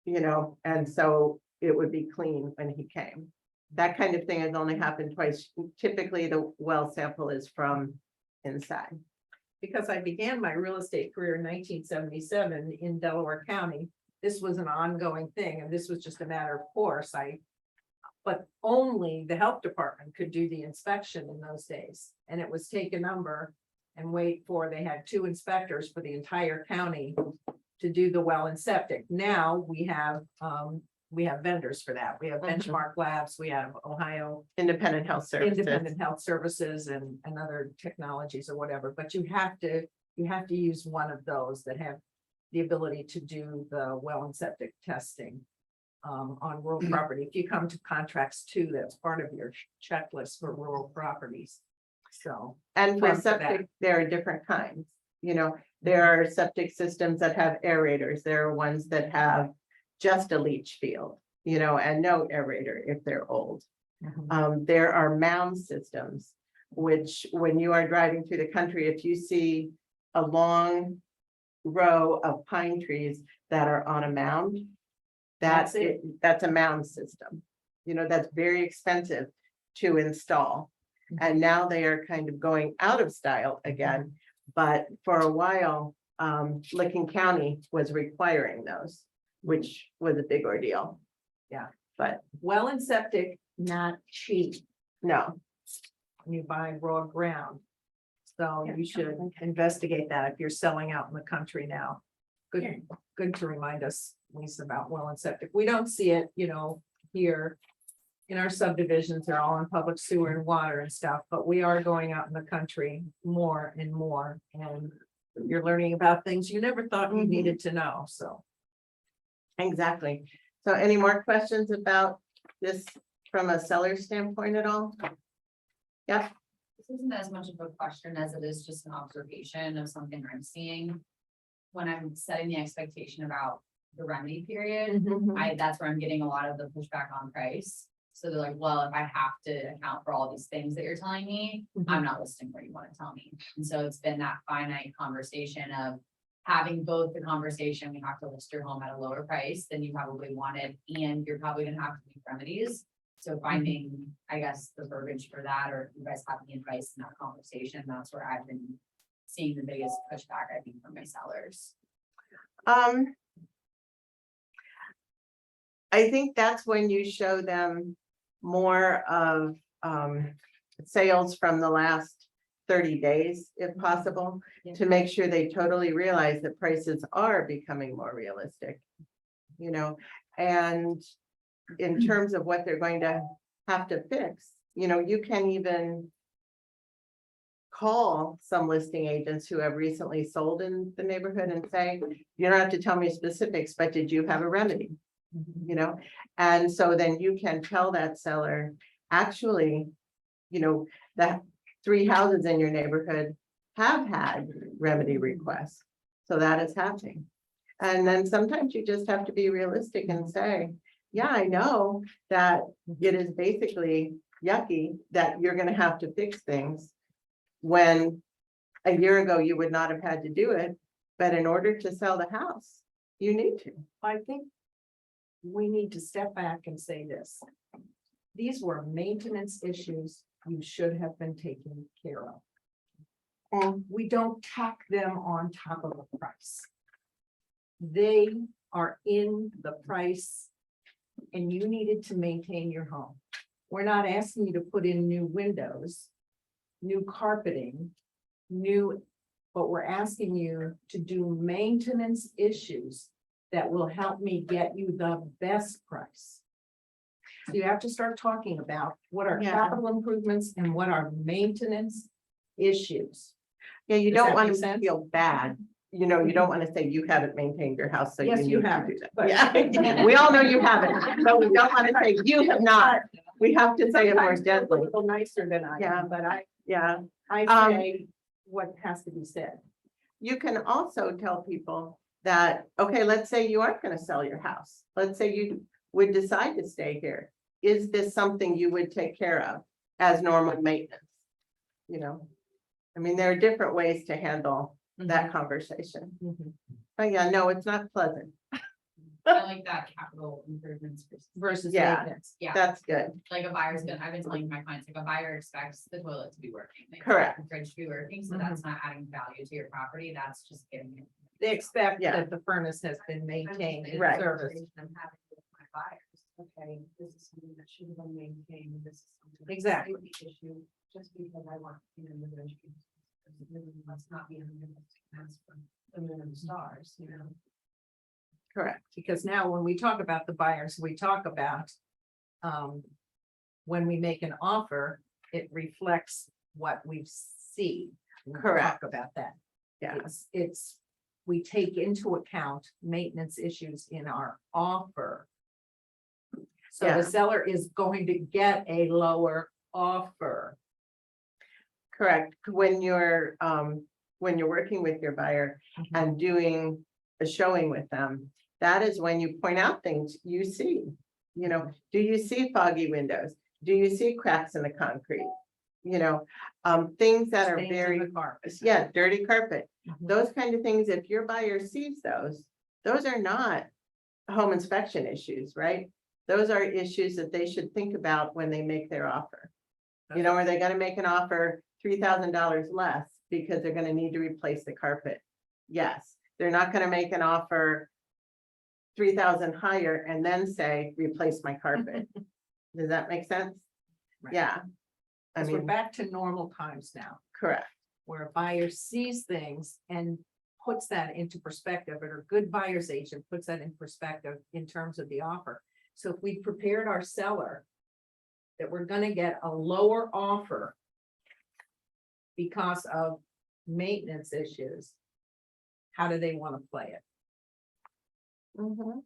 and so it would be clean when he came. That kind of thing has only happened twice. Typically, the well sample is from inside. Because I began my real estate career in 1977 in Delaware County. This was an ongoing thing, and this was just a matter of course. But only the health department could do the inspection in those days. And it was take a number and wait for, they had 2 inspectors for the entire county to do the well and septic. Now we have vendors for that. We have Benchmark Labs, we have Ohio Independent Health Services. Independent Health Services and other technologies or whatever, but you have to use one of those that have the ability to do the well and septic testing on rural property. If you come to contracts too, that's part of your checklist for rural properties. So, And for From that. septic, there are different kinds, there are septic systems that have aerators, there are ones that have just a leach field, and no aerator if they're old. There are mound systems, which when you are driving through the country, if you see a long row of pine trees that are on a mound, that's a mound system. That's very expensive to install. And now they are kind of going out of style again, but for a while, Licking County was requiring those, which was a big ordeal. Yeah. But well and septic, not cheap. no, You buy raw ground. So you should investigate that if you're selling out in the country now. Good to remind us, Lisa, about well and septic. We don't see it, here. In our subdivisions, they're all in public sewer and water and stuff, but we are going out in the country more and more. And you're learning about things you never thought you needed to know, so. exactly. So any more questions about this from a seller standpoint at all? Yep. This isn't as much of a question as it is just an observation of something I'm seeing. When I'm setting the expectation about the remedy period, that's where I'm getting a lot of the pushback on price. So they're like, well, if I have to account for all these things that you're telling me, I'm not listing where you want to tell me. And so it's been that finite conversation of having both the conversation, we have to list your home at a lower price than you probably wanted, and you're probably gonna have to make remedies. So finding, I guess, the verbiage for that, or if you guys have any advice in that conversation, that's where I've been seeing the biggest pushback, I think, from my sellers. I think that's when you show them more of sales from the last 30 days, if possible, to make sure they totally realize that prices are becoming more realistic. And in terms of what they're going to have to fix, you can even call some listing agents who have recently sold in the neighborhood and say, you don't have to tell me specifics, but did you have a remedy? And so then you can tell that seller, actually, that 3 houses in your neighborhood have had remedy requests. So that is happening. And then sometimes you just have to be realistic and say, yeah, I know that it is basically yucky that you're going to have to fix things when a year ago you would not have had to do it. But in order to sell the house, you need to. I think we need to step back and say this. These were maintenance issues you should have been taken care of. We don't tack them on top of the price. They are in the price and you needed to maintain your home. We're not asking you to put in new windows, new carpeting, but we're asking you to do maintenance issues that will help me get you the best price. So you have to start talking about what are capital improvements and what are maintenance issues. Yeah, you Does don't that want make to sense? feel bad. You don't want to say you haven't maintained your house, so you Yes, need you to haven't, do that. but- Yeah, we all know you haven't, but we don't want to say you have not. we have to say it more Sometimes they're a gently. little nicer than I Yeah. am, but Yeah, I Um, say what has to be said. you can also tell people that, okay, let's say you aren't gonna sell your house. Let's say you would decide to stay here. Is this something you would take care of as normal maintenance? You know, I mean, there are different ways to handle that conversation. Mhm. But yeah, no, it's not pleasant. I like that capital improvements. Versus Yeah. maintenance. Yeah, That's good. like a buyer's been, I've been telling my clients, like a buyer expects the toilet to be working. they expect Correct. the Fridge to be working, so that's not adding value to your property, that's just getting it. They expect Yeah. that the furnace has been maintained and Right. serviced. I'm having with my buyers, okay, this is something that should have been maintained, this is something. that's a Exactly. safety Issue, just because I want, you know, the rich people. Let's not be unrealistic, that's from the moon and the stars, you know. Correct. Because now when we talk about the buyers, we talk about, when we make an offer, it reflects what we see. We'll Correct. Talk about that. Yeah, It's, we take into account maintenance issues in our offer. So Yeah. the seller is going to get a lower offer. correct. When you're working with your buyer and doing a showing with them, that is when you point out things you see. You know, do you see foggy windows? Do you see cracks in the concrete? You know, things that are Stains in very, the carpet. yeah, dirty carpet, Mhm. those kind of things. If your buyer sees those are not home inspection issues, right? Those are issues that they should think about when they make their offer. You know, are they gonna make an offer $3,000 less because they're gonna need to replace the carpet? Yes, they're not gonna make an offer 3,000 higher and then say, replace my carpet. Does that make sense? Right. Yeah. I 'Cause we're mean, back to normal times now, correct, where a buyer sees things and puts that into perspective, or a good buyer's agent puts that in perspective in terms of the offer. So if we prepared our seller that we're gonna get a lower offer because of maintenance issues, how do they want to play it? Mhm.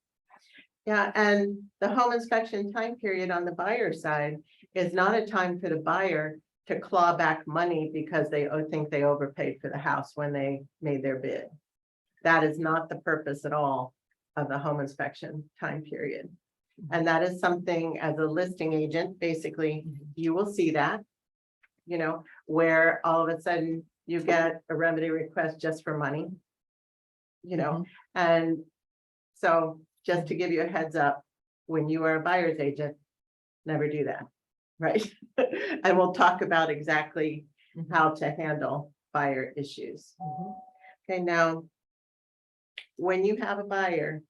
Yeah, and the home inspection time period on the buyer side is not a time for the buyer to claw back money because they think they overpaid for the house when they made their bid. That is not the purpose at all of the home inspection time period. And that is something as a listing agent, basically, you will see that. You know, where all of a sudden you get a remedy request just for money. You know, and so just to give you a heads up, when you are a buyer's agent, never do that, right? And we'll talk about exactly how to handle buyer issues. Okay, now, when you have a buyer,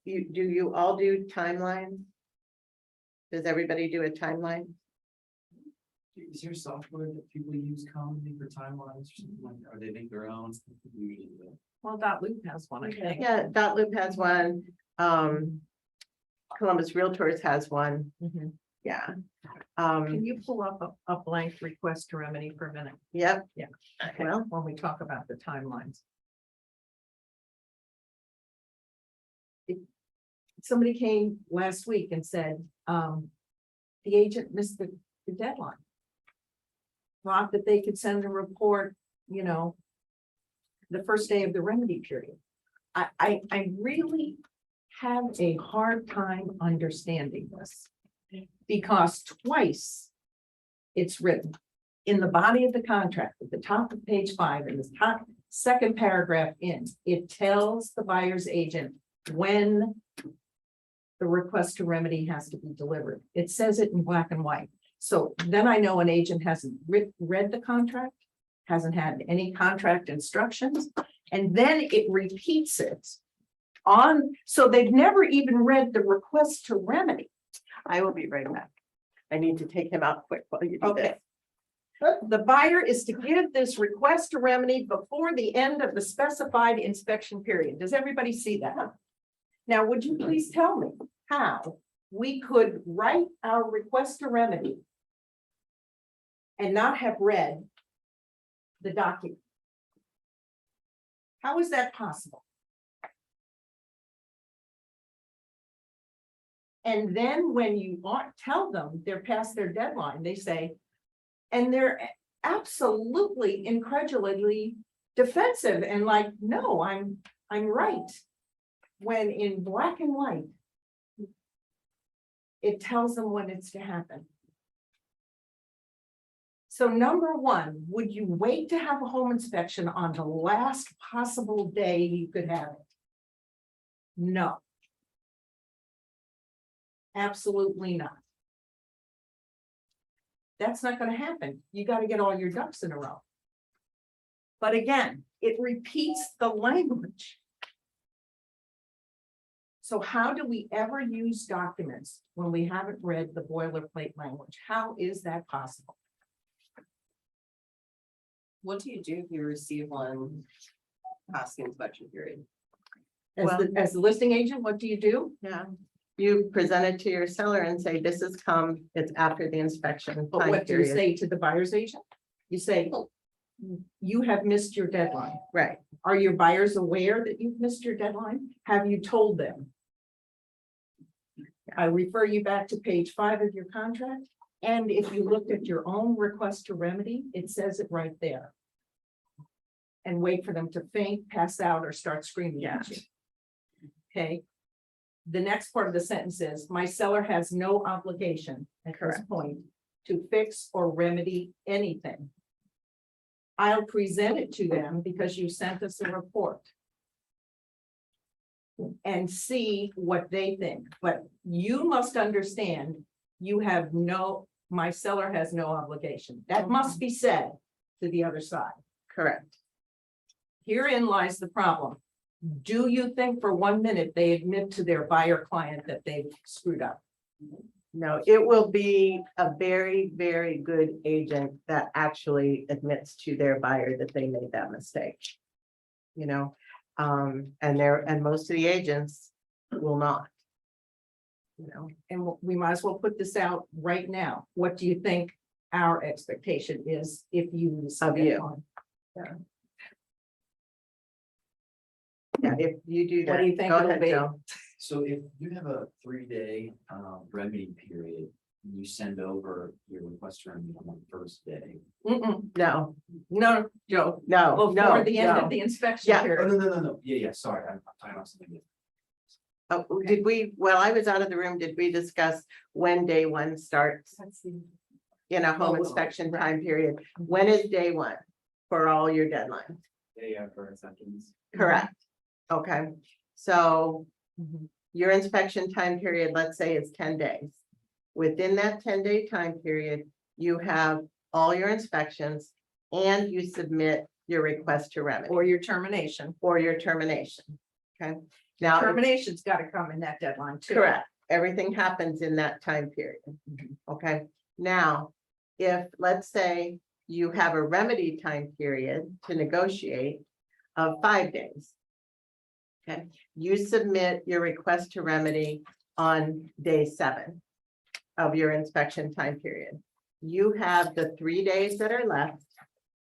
do you all do timelines? Does everybody do a timeline? Is there software that people use commonly for timelines or something like that, or they make their own? Well, Loop has one, I think. Yeah, Loop has one. Columbus Realtors has one. Mhm. Yeah. Can you pull up a blank request to remedy for a minute? Yep. Yeah. Okay. Well, when we talk about the timelines. Somebody came last week and said, the agent missed the deadline. Thought that they could send a report, you know, the first day of the remedy period. I really have a hard time understanding this. Because twice it's written in the body of the contract, at the top of page 5, in the top second paragraph in, it tells the buyer's agent when the request to remedy has to be delivered. It says it in black and white. So then I know an agent hasn't read the contract, hasn't had any contract instructions, and then it repeats it on, so they've never even read the request to remedy. I will be right back. I need to take him out quick while you do this. Okay. The buyer is to give this request to remedy before the end of the specified inspection period. Does everybody see that? Now, would you please tell me how we could write our request to remedy and not have read the document? How is that possible? And then when you aren't, tell them they're past their deadline, they say, and they're absolutely incredulously defensive and like, no, I'm right. When in black and white, it tells them when it's to happen. So number one, would you wait to have a home inspection on the last possible day you could have it? No. Absolutely not. That's not gonna happen. You gotta get all your ducks in a row. But again, it repeats the language. So how do we ever use documents when we haven't read the boilerplate language? How is that possible? What do you do if you receive one past the inspection period? As the listing agent, what do you do? Yeah. You present it to your seller and say, this has come, it's after the inspection But time what do you period. say to the buyer's agent? You say, you have missed your deadline. Right, Are your buyers aware that you've missed your deadline? Have you told them? I refer you back to page 5 of your contract. And if you looked at your own request to remedy, it says it right there. And wait for them to faint, pass out, or start screaming at you. Okay. The next part of the sentence is, my seller has no obligation at this Correct. point to fix or remedy anything. I'll present it to them because you sent us a report. And see what they think, but you must understand, you have no, my seller has no obligation. That must be said to the other side. correct. Herein lies the problem. Do you think for 1 minute they admit to their buyer client that they've screwed up? No, it will be a very, very good agent that actually admits to their buyer that they made that mistake. You know, and most of the agents will not. You know, And we might as well put this out right now. What do you think our expectation is if you? Of you. yeah, if you do that. What do you think Go it'll ahead, be? Joe. So if you have a 3-day remedy period, and you send over your request to remedy on the first day. Mm-mm. No, No, Joe, no, no, before the end no. of the inspection Yeah. Oh, period. no, yeah, sorry, I'm talking about something different. Oh, did we, well, I was out of the room, did we discuss when day 1 starts in a home Oh, inspection right. time period? When is day 1 for all your deadlines? Yeah, for acceptance. Correct. Okay, so Mhm. your inspection time period, let's say is 10 days. Within that 10-day time period, you have all your inspections and you submit your request to remedy Or your termination. or your termination. Okay, now, if- Termination's got to come in that deadline too. correct, everything happens in that time period. Okay, now, if, let's say you have a remedy time period to negotiate of 5 days. Okay, you submit your request to remedy on day 7 of your inspection time period. You have the 3 days that are left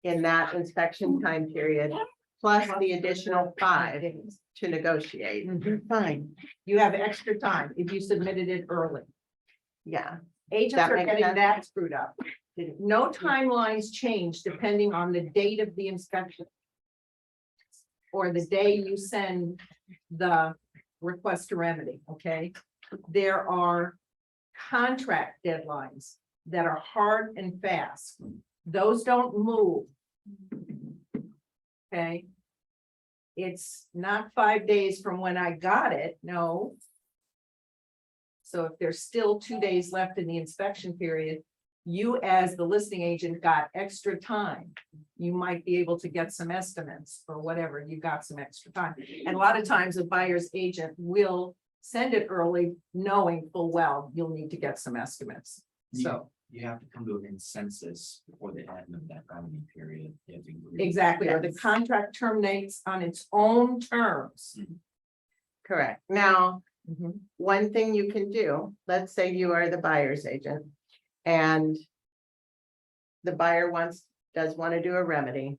in that inspection time period, plus the additional 5 to negotiate. Mhm. Fine, You have extra time if you submitted it early. yeah, Agents That are makes getting sense. that screwed up. No timelines change depending on the date of the inspection. Or the day you send the request to remedy, okay? There are contract deadlines that are hard and fast. Those don't move. Okay? It's not 5 days from when I got it, no. So if there's still 2 days left in the inspection period, you as the listing agent got extra time. You might be able to get some estimates or whatever, you got some extra time. And a lot of times a buyer's agent will send it early, knowing full well you'll need to get some estimates. So, You have to come to a consensus before the end of that remedy period. You have to agree. exactly, or the Yes. contract terminates on its own terms. correct. Now, Mhm. one thing you can do, let's say you are the buyer's agent. And the buyer does want to do a remedy.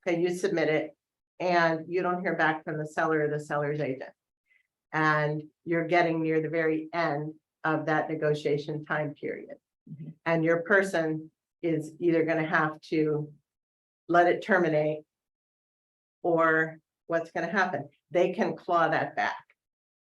Okay, you submit it and you don't hear back from the seller or the seller's agent. And you're getting near the very end of that negotiation time period. Mhm. And your person is either gonna have to let it terminate, or what's gonna happen? They can claw that back.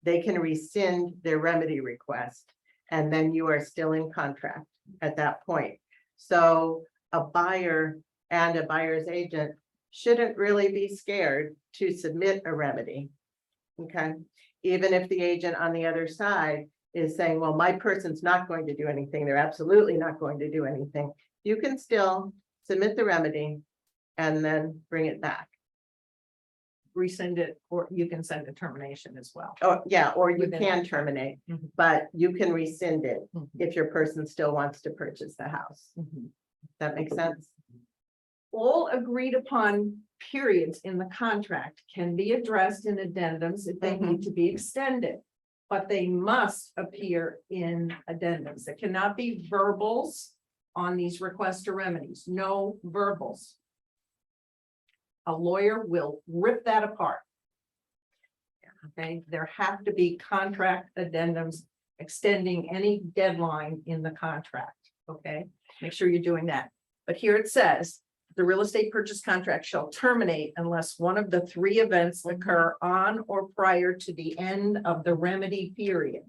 They can rescind their remedy request, and then you are still in contract at that point. So a buyer and a buyer's agent shouldn't really be scared to submit a remedy. Okay, even if the agent on the other side is saying, well, my person's not going to do anything, they're absolutely not going to do anything, you can still submit the remedy and then bring it back. Rescind it, or you can send a termination as well. Oh, yeah, or you Within can that time. terminate, Mhm. but you can rescind it Mhm. if your person still wants to purchase the house. Mhm. That makes sense? All agreed upon periods in the contract can be addressed in addendums if they need to be extended. But they must appear in addendums. There cannot be verbals on these requests to remedies, no verbals. A lawyer will rip that apart. Okay, there have to be contract addendums extending any deadline in the contract, okay? Make sure you're doing that. But here it says, the real estate purchase contract shall terminate unless one of the three events occur on or prior to the end of the remedy period.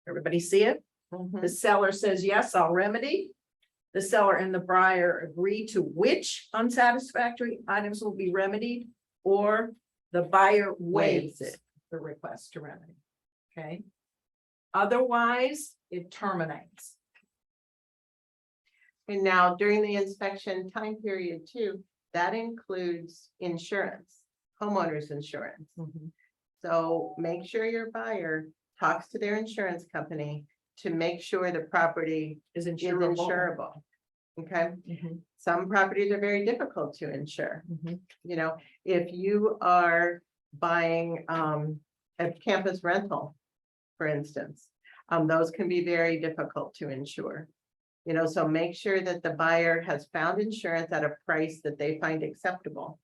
Everybody see it? The seller says, yes, I'll remedy. The seller and the buyer agree to which unsatisfactory items will be remedied, or the buyer waives Waives it. the request to remedy. Okay? Otherwise, it terminates. And now during the inspection time period too, that includes insurance, homeowners insurance. So make sure your buyer talks to their insurance company to make sure the property Is is insurable. insurable. Okay, Mhm, some properties are very difficult to insure. mhm. You know, if you are buying a campus rental, for instance, those can be very difficult to insure. You know, so make sure that the buyer has found insurance at a price that they find acceptable.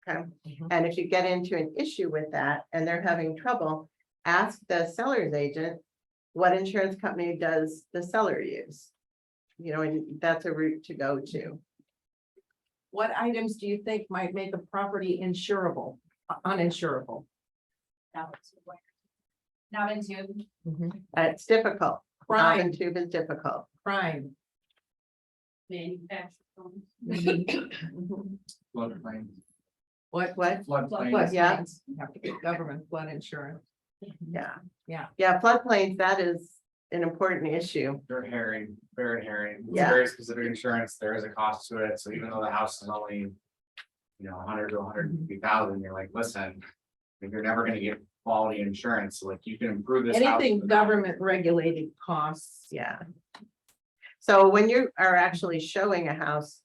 Okay, Mhm. and if you get into an issue with that and they're having trouble, ask the seller's agent, what insurance company does the seller use? You know, and that's a route to go to. What items do you think might make a property insurable, uninsurable? Now into, It's difficult. Crime, Crime tube is difficult. crime. manufactured homes. Mhm. Floodplain. What? Floodplain. Yeah. Floodplains. You have to get government flood insurance. Yeah. Yeah. Yeah, floodplains, that is an important issue. They're herring, very herring. It's Yeah. very specific insurance. There is a cost to it. So even though the house is only, you know, 100 to 150,000, you're like, listen, if you're never gonna get quality insurance, like you can improve this house. Anything government regulated costs. Yeah. So when you are actually showing a house,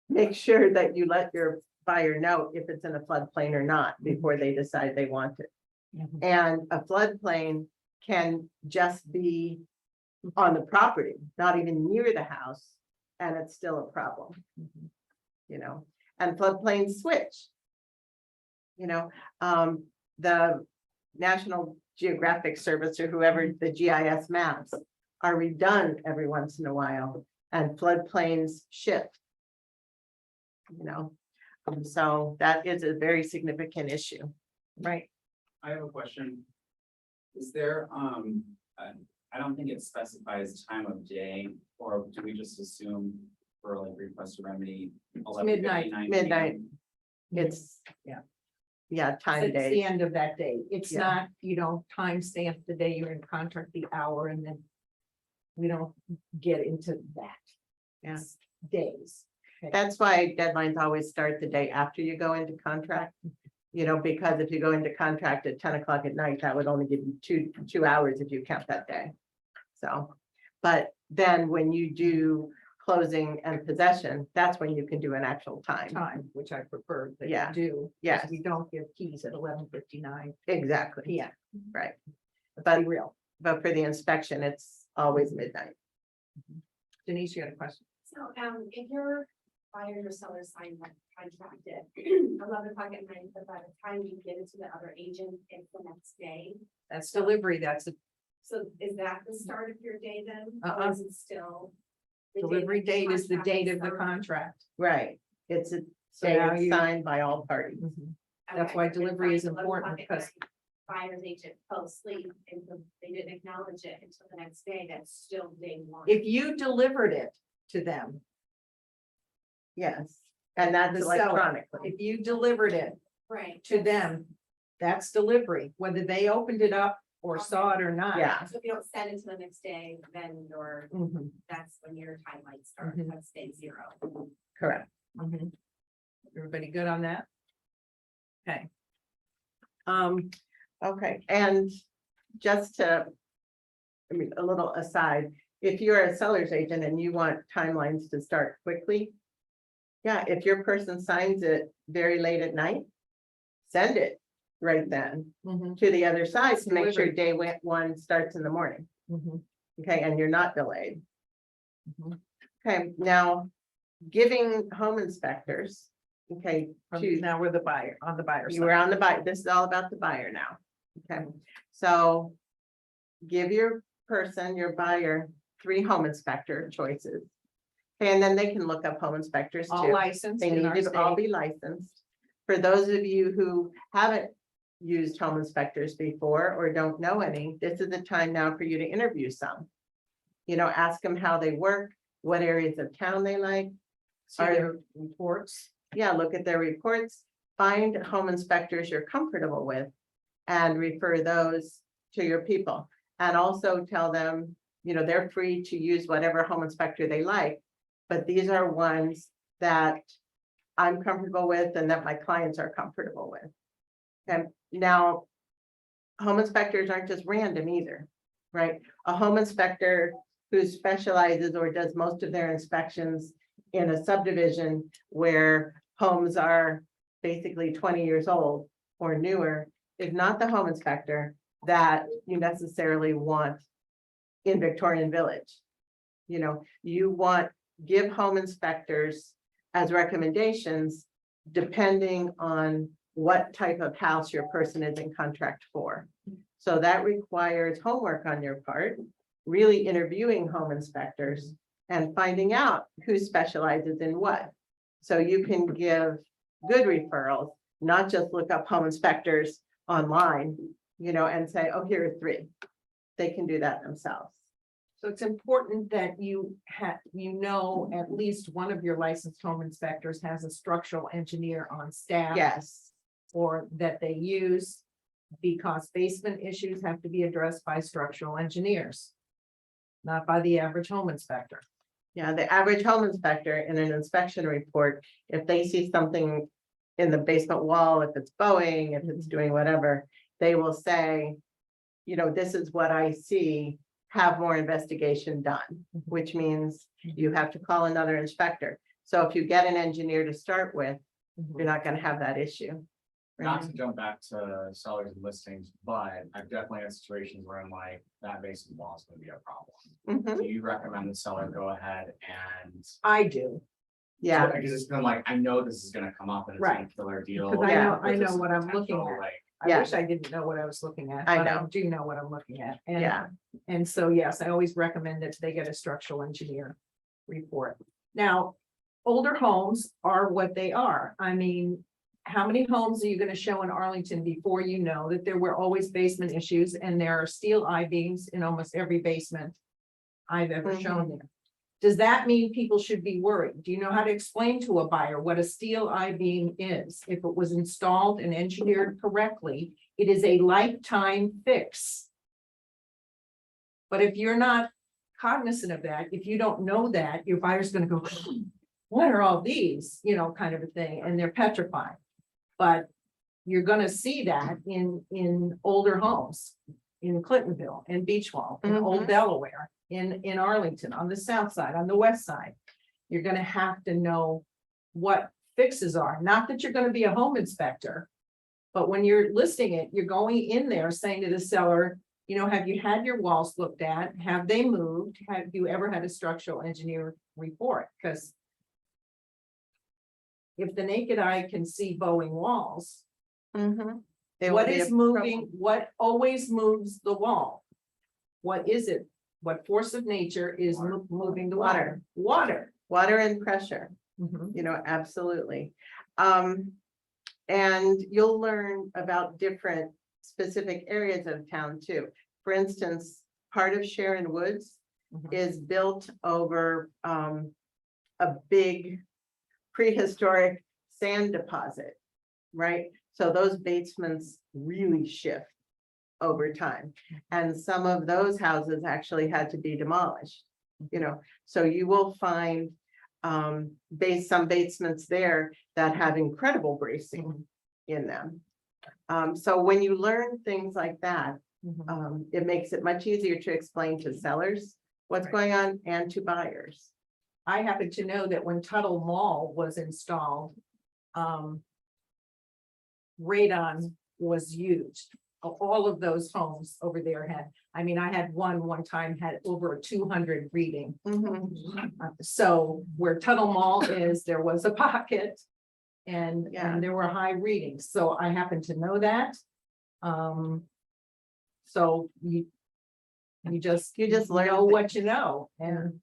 make sure that you let your buyer know if it's in a floodplain or not before they decide they want it. Mhm. And a floodplain can just be on the property, not even near the house, and it's still a problem. You know, and floodplains switch. You know, the National Geographic Service or whoever, the GIS maps are redone every once in a while, and floodplains shift. You know, so that is a very significant issue. Right. I have a question. Is there, I don't think it specifies time of day, or do we just assume for like request a remedy? midnight, 11:59 midnight. PM? It's. Yeah. Yeah, time It's the days. end of that day. It's Yeah. not, you don't timestamp the day you're in contract, the hour, and then we don't get into that. Yeah. It's days. That's why deadlines always start the day after you go into contract. You know, because if you go into contract at 10 o'clock at night, that would only give you two hours if you count that day. So, but then when you do closing and possession, that's when you can do an actual time. Time, which I prefer that you Yeah. do. 'Cause Yes. We don't give keys at 11:59 Exactly, PM. right. Let's be real. But for the inspection, it's always midnight. Denise, you had a question? So, if your buyers or sellers sign that contract at 11 o'clock at night, but by the time you get it to the other agent, it's the next day. That's delivery. That's a So is that the start of your day then? Uh-uh. Or is it still? the day Delivery that the date is the contract date of the signed? contract. Right, it's a So day now it's you- signed by all parties. That's Okay, why but delivery is fine, but important, if because- Buyer's agent post late and they didn't acknowledge it until the next day, that's still day one. If you delivered it to them, Yes, and that's The seller. electronically. if you delivered it Right. to them, that's delivery, whether they opened it up or saw it or not. Yeah. So if you don't send it to the next day, then your, Mhm, that's when your timeline starts, Mhm. that's day zero. Correct. mhm. Everybody good on that? Okay. Okay, and just to, I mean, a little aside, if you're a seller's agent and you want timelines to start quickly. Yeah, if your person signs it very late at night, send it right then Mhm, to the other side to make sure Delivery. one starts in the morning. mhm, Okay, and you're not delayed. mhm. Okay, now, giving home inspectors, okay, to, Now we're the buyer, on the buyer you were side. on the buy, this is all about the buyer now. Okay, so give your person, your buyer, 3 home inspector choices. Okay, and then they can look up home inspectors All too. licensed They in need our to all state. be licensed. For those of you who haven't used home inspectors before or don't know any, this is the time now for you to interview some. You know, ask them how they work, what areas of town they like. See Are- their reports. Yeah, look at their reports, find home inspectors you're comfortable with. And refer those to your people. And also tell them, you know, they're free to use whatever home inspector they like. But these are ones that I'm comfortable with and that my clients are comfortable with. And now, home inspectors aren't just random either, right? A home inspector who specializes or does most of their inspections in a subdivision where homes are basically 20 years old or newer is not the home inspector that you necessarily want in Victorian Village. You know, you want, give home inspectors as recommendations depending on what type of house your person is in contract for. So that requires homework on your part, really interviewing home inspectors and finding out who specializes in what. So you can give good referrals, not just look up home inspectors online, you know, and say, oh, here are 3. They can do that themselves. So it's important that you know, at least one of your licensed home inspectors has a structural engineer on staff. Yes, Or that they use, because basement issues have to be addressed by structural engineers. Not by the average home inspector. yeah, the average home inspector in an inspection report, if they see something in the basement wall, if it's bowing, if it's doing whatever, they will say, you know, this is what I see, have more investigation done, which means you have to call another inspector. So if you get an engineer to start with, you're not gonna have that issue. Not to jump back to sellers and listings, but I've definitely had situations where I'm like, that basement wall is gonna be a problem. Mhm, Do you recommend the seller go ahead and? I do, yeah, Because it's been like, I know this is gonna come up and it's gonna Right. kill our deal. because Yeah. I know There's what I'm looking potential, at. like, I Yeah. wish I didn't know what I was looking at, I but I know. do know what I'm looking at. yeah, And so, yes, I always recommend that they get a structural engineer report. Now, older homes are what they are. I mean, how many homes are you gonna show in Arlington before you know that there were always basement issues and there are steel I-beams in almost every basement I've ever shown there? Does that mean people should be worried? Do you know how to explain to a buyer what a steel I-beam is? If it was installed and engineered correctly, it is a lifetime fix. But if you're not cognizant of that, if you don't know that, your buyer's gonna go, what are all these, you know, kind of a thing, and they're petrified. But you're gonna see that in older homes, in Clintonville, in Beachwall, in Old Mhm. Delaware, in Arlington, on the south side, on the west side. You're gonna have to know what fixes are, not that you're gonna be a home inspector. But when you're listing it, you're going in there saying to the seller, you know, have you had your walls looked at? Have they moved? Have you ever had a structural engineer report? Because if the naked eye can see bowing walls, mhm. It will what be a is moving, problem. what always moves the wall? What is it? What force of nature is moving the Water. water? Water. Water and pressure. Mhm. You know, absolutely. And you'll learn about different specific areas of town too. For instance, part of Sharon Woods Mhm. is built over a big prehistoric sand deposit, right? So those basements really shift over time. And some of those houses actually had to be demolished, you know, so you will find some basements there that have incredible bracing in them. So when you learn things like that, Mhm. it makes it much easier to explain to sellers what's Right. going on and to buyers. I happen to know that when Tuttle Mall was installed, radon was used. All of those homes over there had, I mean, I had one time had over a 200 reading. So where Tuttle Mall is, there was a pocket. And Yeah. there were high readings, so I happen to know that. So you just learn know what you know, and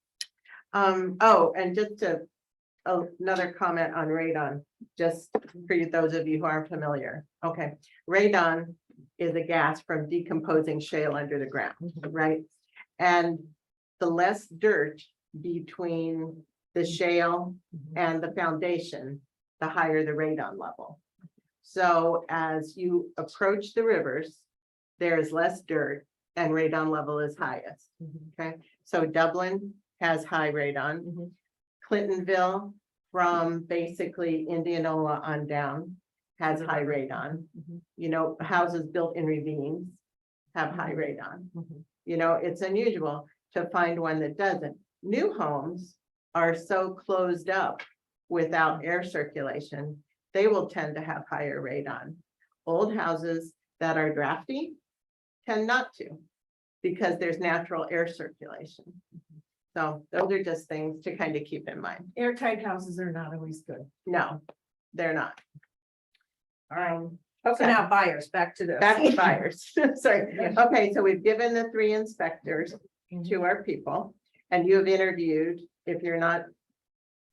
Oh, and just another comment on radon, just for those of you who aren't familiar. Okay, radon is a gas from decomposing shale under the ground, right? And the less dirt between the shale and the foundation, the higher the radon level. So as you approach the rivers, there is less dirt and radon level is highest. Okay, so Dublin has high radon. Clintonville, from basically Indianola on down, has high radon. You know, houses built in ravines have high radon. You know, it's unusual to find one that doesn't. New homes are so closed up without air circulation, they will tend to have higher radon. Old houses that are drafty tend not to, because there's natural air circulation. So those are just things to kind of keep in mind. airtight houses are not always good. No, they're not. All right, so Okay, now buyers, back to this. back to buyers. Sorry. Yeah. Okay, so we've given the 3 inspectors to our people, and you have interviewed, if you're not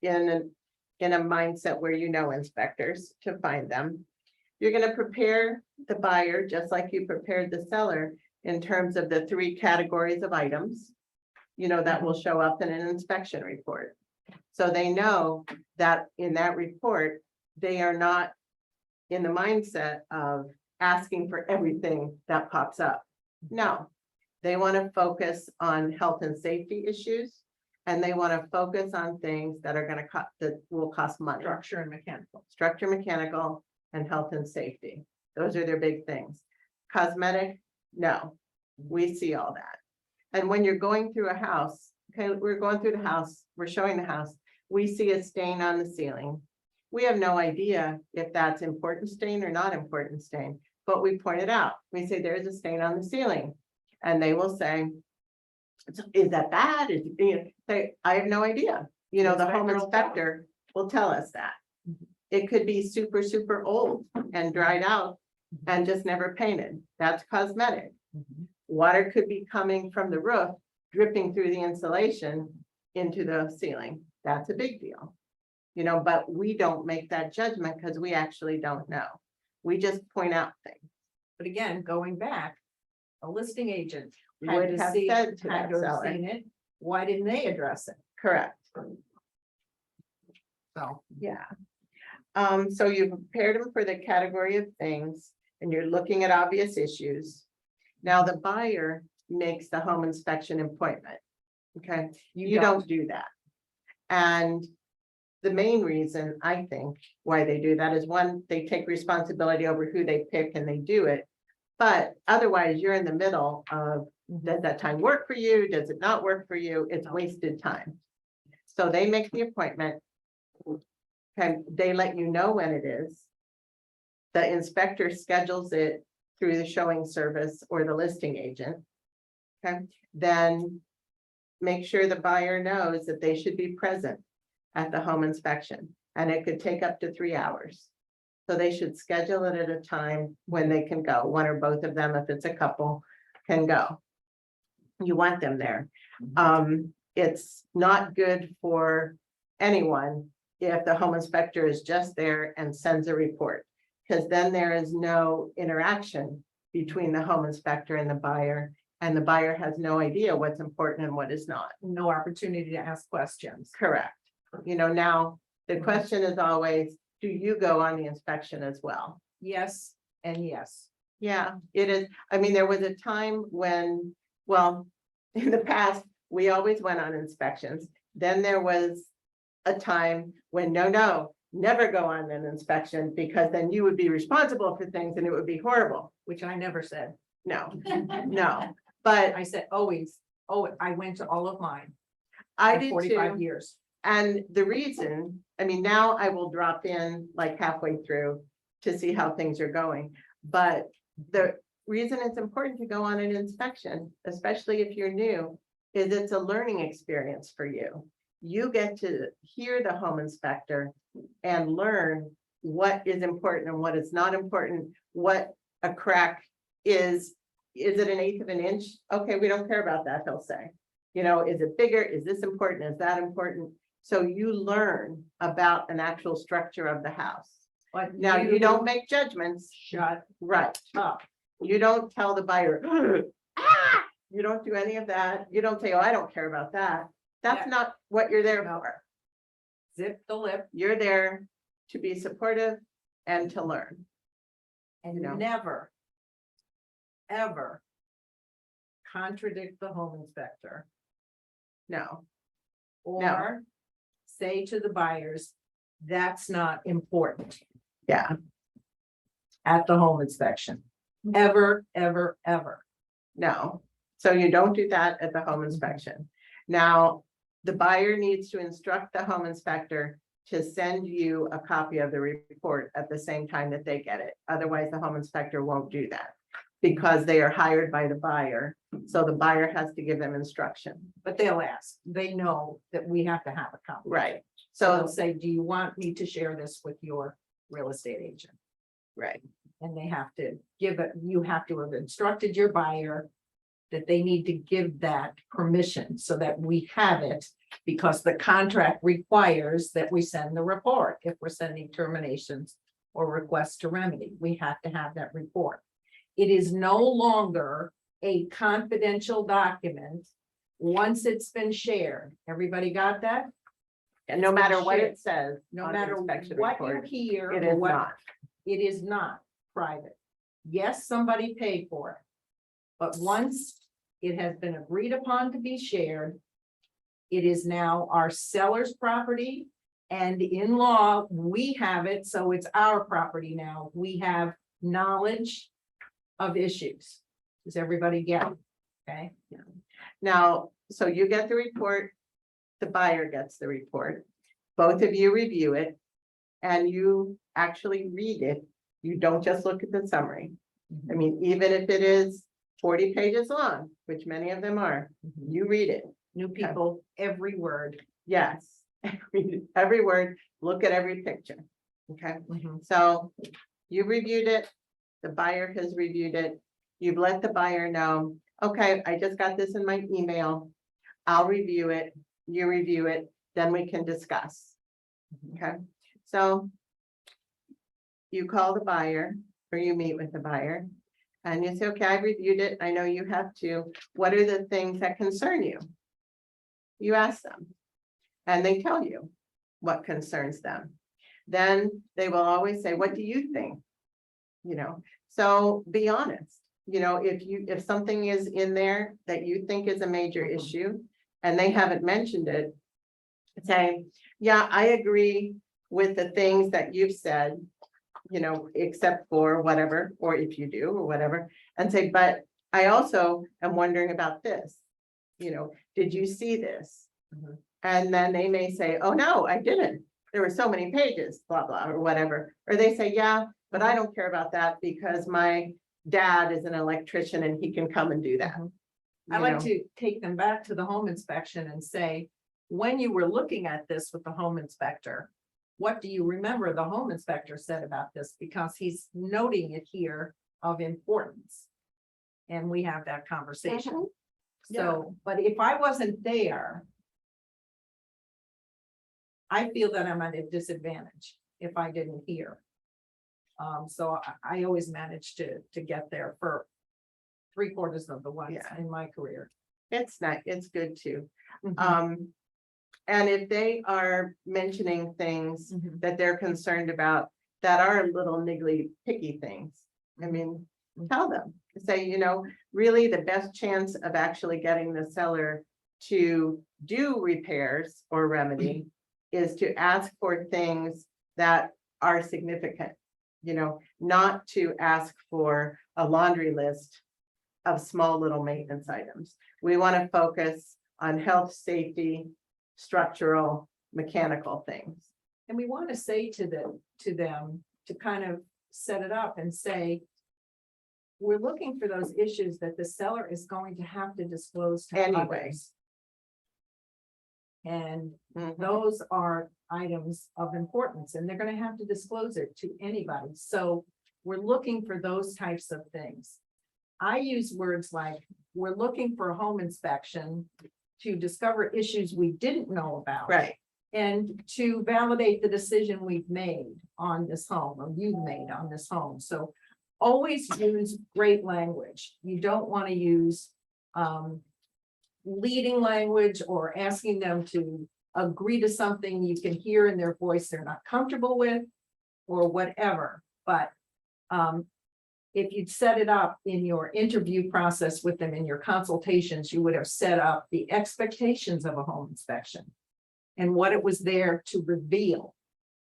in a mindset where you know inspectors, to find them. You're gonna prepare the buyer just like you prepared the seller in terms of the 3 categories of items, you know, that will show up in an inspection report. So they know that in that report, they are not in the mindset of asking for everything that pops up. No, they want to focus on health and safety issues. And they want to focus on things that are going to that will cost money. Structure and mechanical. Structure, mechanical, and health and safety. Those are their big things. Cosmetic, no, we see all that. And when you're going through a house, okay, we're going through the house, we're showing the house, we see a stain on the ceiling. We have no idea if that's important stain or not important stain, but we point it out. We say there's a stain on the ceiling. And they will say, is that bad? Say, I have no idea. You know, the home inspector will tell us that. It could be super, super old and dried out and just never painted. That's cosmetic. Water could be coming from the roof, dripping through the insulation into the ceiling. That's a big deal. You know, but we don't make that judgment because we actually don't know. We just point out things. But again, going back, a listing agent Had would to have have said to had that to have seller. seen it. Why didn't they address it? Correct. So, Yeah. So you've prepared them for the category of things and you're looking at obvious issues. Now the buyer makes the home inspection appointment. Okay, you don't do that. And the main reason I think why they do that is, one, they take responsibility over who they pick and they do it. But otherwise, you're in the middle of, does that time work for you? Does it not work for you? It's wasted time. So they make the appointment. And they let you know when it is. The inspector schedules it through the showing service or the listing agent. Okay, then make sure the buyer knows that they should be present at the home inspection, and it could take up to 3 hours. So they should schedule it at a time when they can go, one or both of them, if it's a couple, can go. You want them there. It's not good for anyone if the home inspector is just there and sends a report. Because then there is no interaction between the home inspector and the buyer. And the buyer has no idea what's important and what is not. No opportunity to ask questions. Correct. Now, the question is always, do you go on the inspection as well? Yes, and yes. Yeah, it is. I mean, there was a time when, well, in the past, we always went on inspections. Then there was a time when, no, never go on an inspection because then you would be responsible for things and it would be horrible. Which I never said. No, no, but I said always, I went to all of mine. I for did 45 too. years. And the reason, I mean, now I will drop in like halfway through to see how things are going. But the reason it's important to go on an inspection, especially if you're new, is it's a learning experience for you. You get to hear the home inspector and learn what is important and what is not important, what a crack is. Is it 1/8 of an inch? Okay, we don't care about that, he'll say. Is it bigger? Is this important? Is that important? So you learn about an actual structure of the house. But Now, you don't make judgments, shut right? up. You don't tell the buyer, "Ah!" You don't do any of that. You don't say, oh, I don't care about that. That's Yeah. not what you're there No. for. Zip the lip You're there to be supportive and to learn. and No. never, ever contradict the home inspector No, or say to the buyers, that's not important yeah, at the home inspection. Ever, ever, ever. no. So you don't do that at the home inspection. Now, the buyer needs to instruct the home inspector to send you a copy of the report at the same time that they get it. Otherwise, the home inspector won't do that because they are hired by the buyer. So the buyer has to give them instruction. But they'll ask, they know that we have to have a copy. Right. So they'll So, say, do you want me to share this with your real estate agent? right, And they have to give it, you have to have instructed your buyer that they need to give that permission so that we have it. Because the contract requires that we send the report. If we're sending terminations or requests to remedy, we have to have that report. It is no longer a confidential document once it's been shared. Everybody got that? and no matter what shared. it says. No on the matter inspection what you report, hear. it or is what- not. It is not private. Yes, somebody paid for it. But once it has been agreed upon to be shared, it is now our seller's property. And in law, we have it, so it's our property now. We have knowledge of issues. Does everybody get it? Okay, Now, so you get the report, the buyer gets the report, both of you review it, and you actually read it. You don't just look at the summary. I mean, even if it is 40 pages long, which many of them are, you read it. new people, every word. Yes, read every word, look at every picture. Okay, Mhm. so you reviewed it, the buyer has reviewed it, you've let the buyer know, okay, I just got this in my email. I'll review it, you review it, then we can discuss. Okay, so you call the buyer or you meet with the buyer and you say, okay, I reviewed it. I know you have to. What are the things that concern you? You ask them and they tell you what concerns them. Then they will always say, what do you think? So be honest. If something is in there that you think is a major issue and they haven't mentioned it, say, yeah, I agree with the things that you've said, except for whatever, or if you do or whatever, and say, but I also am wondering about this. Did you see this? Mhm. And then they may say, oh, no, I didn't. There were so many pages, blah, blah, or whatever. Or they say, yeah, but I don't care about that because my dad is an electrician and he can come and do that. I You like know? to take them back to the home inspection and say, when you were looking at this with the home inspector, what do you remember the home inspector said about this? Because he's noting it here of importance. And we have that conversation. So, but if I wasn't there, I feel that I'm at a disadvantage if I didn't hear. So I always managed to get there for 3/4 of the ones Yeah. in my career. It's not, it's good too. Mhm. And if they are mentioning things Mhm. that they're concerned about that are little niggly picky things, I mean, tell them, say, really the best chance of actually getting the seller to do repairs or remedy is to ask for things that are significant, not to ask for a laundry list of small little maintenance items. We want to focus on health, safety, structural, mechanical things. And we want to say to them to kind of set it up and say, we're looking for those issues that the seller is going to have to disclose to Anyway. others. And Mhm. those are items of importance, and they're gonna have to disclose it to anybody. So we're looking for those types of things. I use words like, we're looking for a home inspection to discover issues we didn't know about. Right, And to validate the decision we've made on this home, or you've made on this home. So always use great language. You don't want to use leading language or asking them to agree to something you can hear in their voice they're not comfortable with, or whatever. But if you'd set it up in your interview process with them, in your consultations, you would have set up the expectations of a home inspection and what it was there to reveal.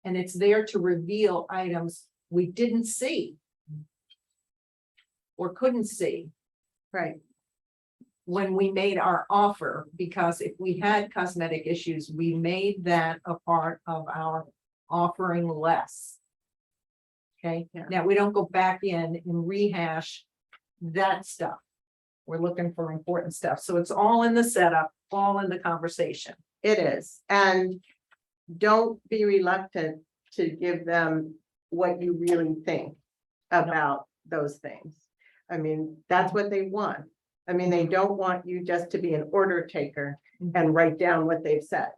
And it's there to reveal items we didn't see or couldn't see right. when we made our offer, because if we had cosmetic issues, we made that a part of our offering less. Okay, Yeah. now we don't go back in and rehash that stuff. We're looking for important stuff. So it's all in the setup, all in the conversation. It is, and don't be reluctant to give them what you really think about those things. I mean, that's what they want. I mean, they don't want you just to be an order taker and write down what they've said.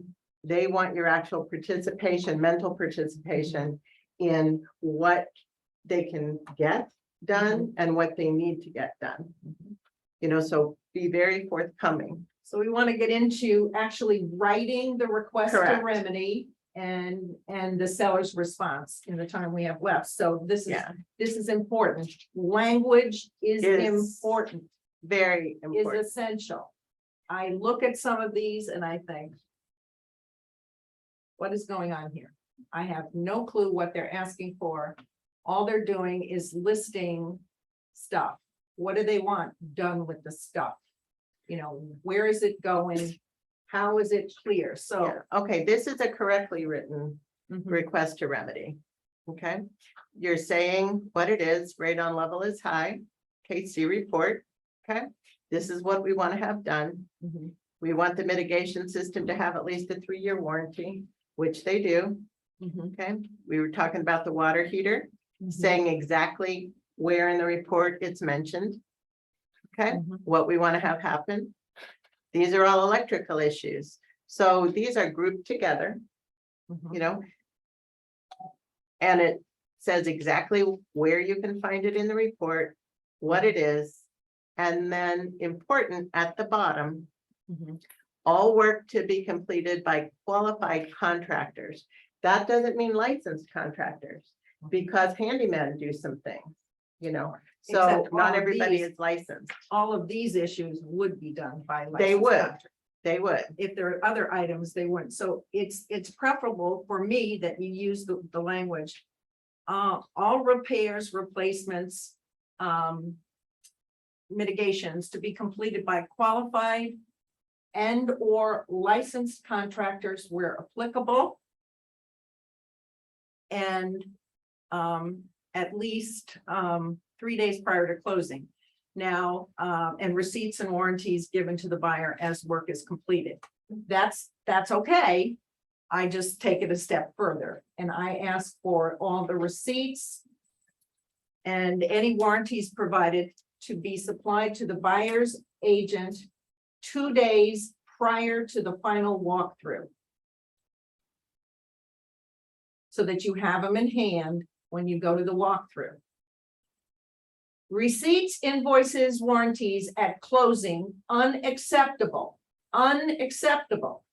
They want your actual participation, mental participation in what they can get done and what they need to get done. So be very forthcoming. So we want to get into actually writing the request to Correct. remedy and the seller's response in the time we have left. So this is, Yeah. this is important. Language is Is important, Very is important. essential. I look at some of these and I think, what is going on here? I have no clue what they're asking for. All they're doing is listing stuff. What do they want done with the stuff? Where is it going? How is it clear? So. Yeah. Okay, this is a correctly written Mhm. request to remedy. Okay, you're saying what it is, radon level is high, KC report. Okay, this is what we want to have done. Mhm. We want the mitigation system to have at least a 3-year warranty, which they do. Mhm. Okay, we were talking about the water heater, Mhm. saying exactly where in the report it's mentioned. Okay, Mhm. what we want to have happen. These are all electrical issues. So these are grouped together, Mhm. And it says exactly where you can find it in the report, what it is. And then important at the bottom, Mhm. all work to be completed by qualified contractors. That doesn't mean licensed contractors, because handymen do some things, so Except all not of everybody these- is licensed. All of these issues would be done by. They licensed would. contractors. They would, If there are other items, they wouldn't. So it's preferable for me that you use the language. All repairs, replacements, mitigations to be completed by qualified and or licensed contractors where applicable. And at least 3 days prior to closing. Now, and receipts and warranties given to the buyer as work is completed. That's okay. I just take it a step further and I ask for all the receipts and any warranties provided to be supplied to the buyer's agent 2 days prior to the final walkthrough. So that you have them in hand when you go to the walkthrough. Receipts, invoices, warranties at closing, unacceptable, unacceptable.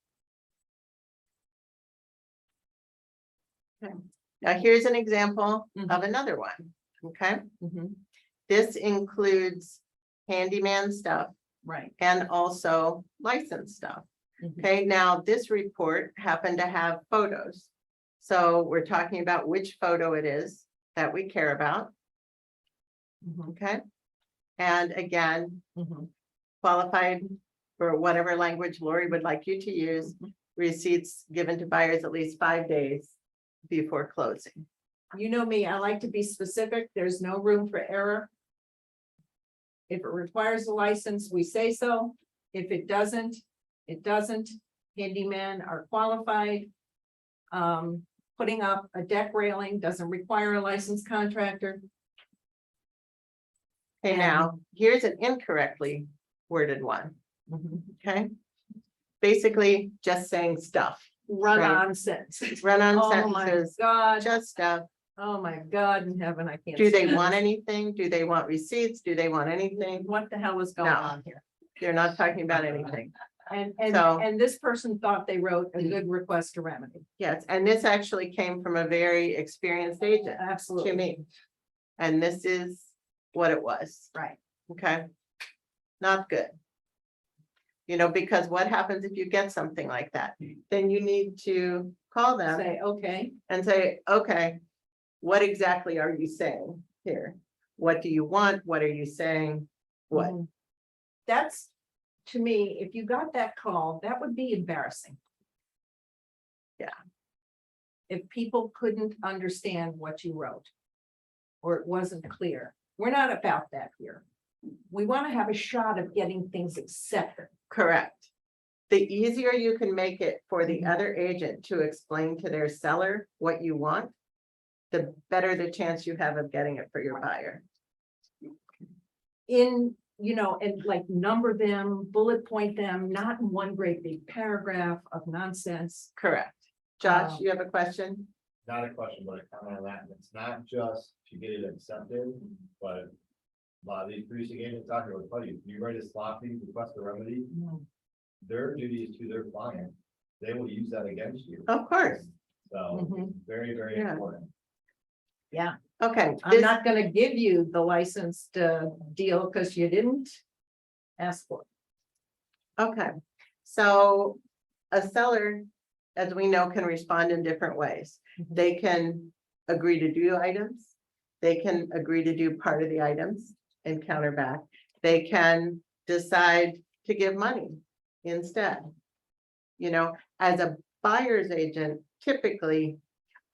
Now, here's an example Mhm. of another one, okay? Mhm, This includes handyman stuff right. and also license stuff. Mhm. Okay, now this report happened to have photos. So we're talking about which photo it is that we care about, Mhm, okay? And again, mhm. qualified for whatever language Lori would like you to use, receipts given to buyers at least 5 days before closing. You know me, I like to be specific. There's no room for error. If it requires a license, we say so. If it doesn't, it doesn't. Handymen are qualified. Putting up a deck railing doesn't require a licensed contractor. Okay, now, here's an incorrectly worded one, Mhm. okay? Basically, just saying stuff, Run Right. on sentence. run-on Oh my sentences, God, just stuff. oh my God in heaven, I can't. Do they stand want this. anything? Do they want receipts? Do they want anything? What the hell is going No. on here? They're not talking about anything. And So- and this person thought they wrote a good request to remedy. Yes, and this actually came from a very experienced agent to Absolutely. me. And this is what it was, Right. okay? Not good. You know, because what happens if you get something like that? Then you need to call them Say, okay, and say, okay, what exactly are you saying here? What do you want? What are you saying? What? That's, to me, if you got that call, that would be embarrassing. Yeah. If people couldn't understand what you wrote. Or it wasn't clear. We're not about that here. We want to have a shot of getting things accepted. Correct. The easier you can make it for the Mhm. other agent to explain to their seller what you want, the better the chance you have of getting it for your buyer. In, you know, and like number them, bullet point them, not in one great big paragraph of nonsense. Correct. Josh, Um, you have a question? Not a question, but a comment on that. It's not just to get it accepted, but a lot of these producing agents out here will tell you, if you write a sloppy request a remedy, their duty is to their client. They will use that against you. Of course. So Mhm. very, very Yeah. important. Yeah, Okay, I'm this, not gonna give you the licensed deal because you didn't ask for it. okay. So a seller, as we know, can respond in different ways. Mhm. They can agree to do items. They can agree to do part of the items and counter back. They can decide to give money instead. You know, as a buyer's agent, typically,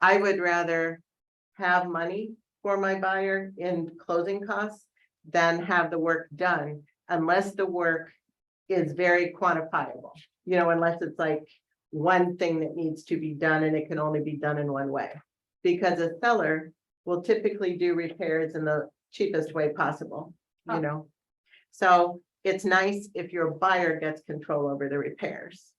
I would rather have money for my buyer in closing costs than have the work done, unless the work is very quantifiable. You know, unless it's like one thing that needs to be done and it can only be done in one way. Because a seller will typically do repairs in the cheapest way possible, you Huh. know? So it's nice if your buyer gets control over the repairs.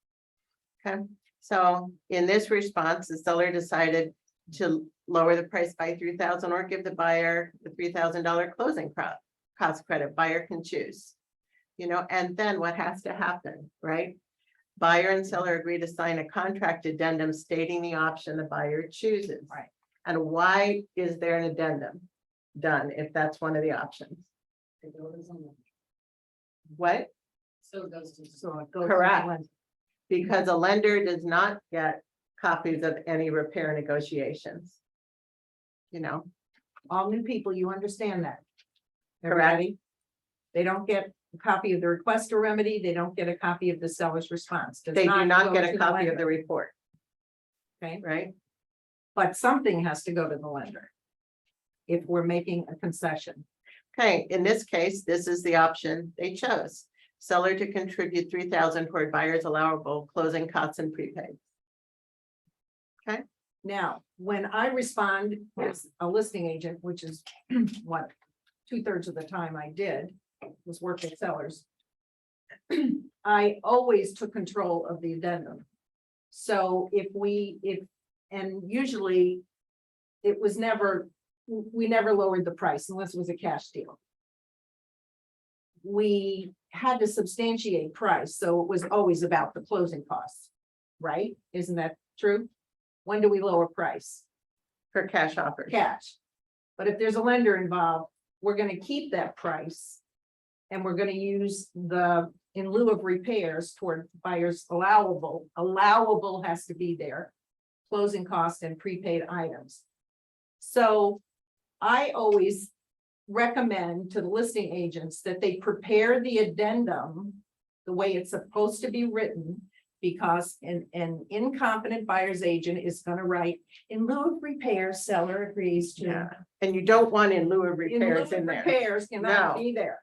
Okay, so in this response, the seller decided to lower the price by 3,000 or give the buyer the $3,000 closing cost credit. Buyer can choose. You know, and then what has to happen, right? Buyer and seller agree to sign a contract addendum stating the option the buyer chooses. Right. And why is there an addendum done if that's one of the options? What? So it goes to. So it goes to the Correct. lender. Because a lender does not get copies of any repair negotiations. You know, All new people, you understand that. Correct. Everybody? They don't get a copy of the request or remedy. They don't get a copy of the seller's response. Does they do not go get to a the copy of lender, the report, Okay, right? but something has to go to the lender. If we're making a concession. Okay, in this case, this is the option they chose. Seller to contribute 3,000 toward buyer's allowable closing costs and prepaid. Now, when I respond as a listing agent, which is what 2/3 of the time I did, was work with sellers. I always took control of the addendum. So and usually it was never, we never lowered the price unless it was a cash deal. We had to substantiate price, so it was always about the closing costs, right? Isn't that true? When do we lower price? For cash offers. Cash. But if there's a lender involved, we're gonna keep that price. And we're gonna use in lieu of repairs toward buyers allowable has to be there. Closing costs and prepaid items. So I always recommend to the listing agents that they prepare the addendum the way it's supposed to be written, because an incompetent buyer's agent is gonna write, in lieu of repairs, seller agrees to. Yeah, and you don't want in lieu of In lieu repairs of in there. repairs cannot No. be there.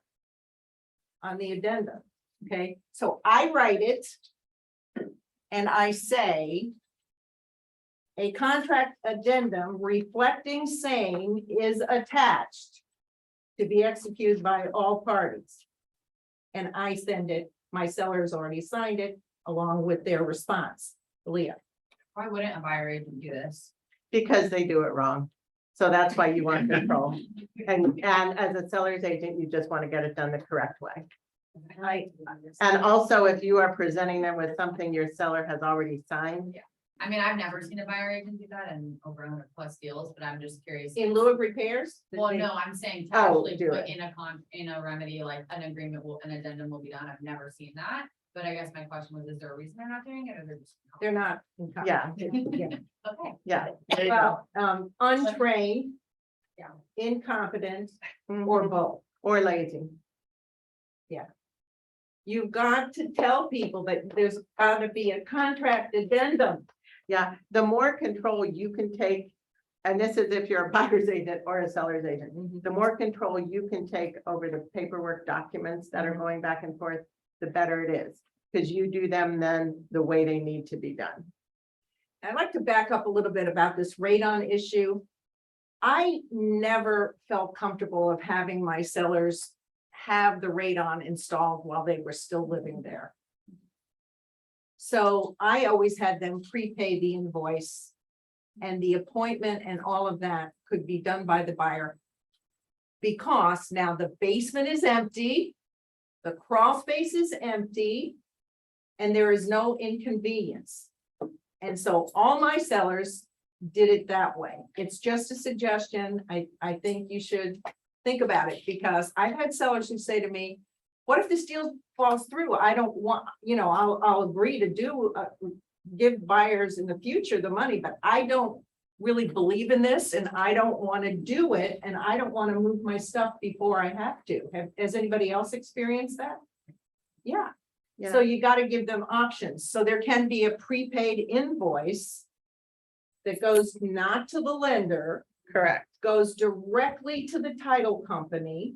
On the addendum, okay, so I write it. And I say. A contract addendum reflecting same is attached. To be executed by all parties. And I send it, my seller's already signed it along with their response, Leah. Why wouldn't a buyer agent do this? Because they do it wrong. So that's why you want control. And as a seller's agent, you just want to get it done the correct way. And also, if you are presenting them with something your seller has already signed. I mean, I've never seen a buyer agent do that in over 100+ deals, but I'm just curious. In lieu of repairs? Well, no, I'm saying to Oh, actually do put it. in a remedy, like an agreement will, an addendum will be done. I've never seen that. But I guess my question was, is there a reason they're not doing it, or they're just? They're not. Yeah. Okay. Yeah. Well, untrained. Yeah. Incompetent, Mhm. or both. Or lazy. You've got to tell people that there's gotta be a contract addendum. Yeah, the more control you can take, and this is if you're a buyer's agent or a seller's agent, the more control you can take over the paperwork documents that are going back and forth, the better it is. Because you do them then the way they need to be done. I'd like to back up a little bit about this radon issue. I never felt comfortable of having my sellers have the radon installed while they were still living there. So I always had them prepay the invoice, and the appointment and all of that could be done by the buyer. Because now the basement is empty, the crawl space is empty, and there is no inconvenience. And so all my sellers did it that way. It's just a suggestion. I think you should think about it, because I've had sellers who say to me, what if this deal falls through? I don't want, I'll agree to give buyers in the future the money, but I don't really believe in this, and I don't want to do it, and I don't want to move my stuff before I have to. Has anybody else experienced that? Yeah. So you got to give them options. So there can be a prepaid invoice that goes not to the lender, Correct. goes directly to the title company.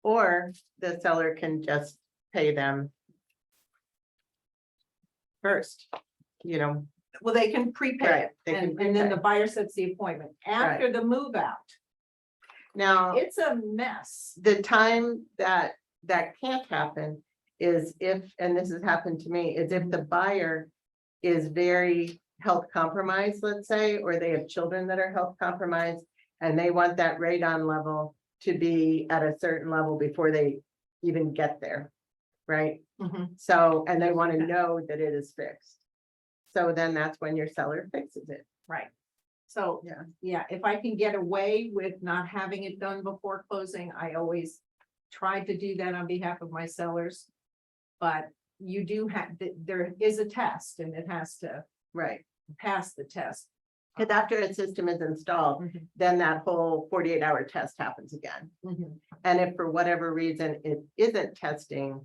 Or the seller can just pay them first, Well, they can prepay Right, it, they can and then the prepay. buyer sets the appointment after the move out. Now, It's a mess. the time that can't happen is if, and this has happened to me, is if the buyer is very health compromised, let's say, or they have children that are health compromised, and they want that radon level to be at a certain level before they even get there, right? So, and they want to know that it is fixed. So then that's when your seller fixes it. Right. So, yeah, if I can get away with not having it done before closing, I always try to do that on behalf of my sellers. But you do have, there is a test, and it has to Right. pass the test. Because after a system is installed, then that whole 48-hour test happens again. And if for whatever reason it isn't testing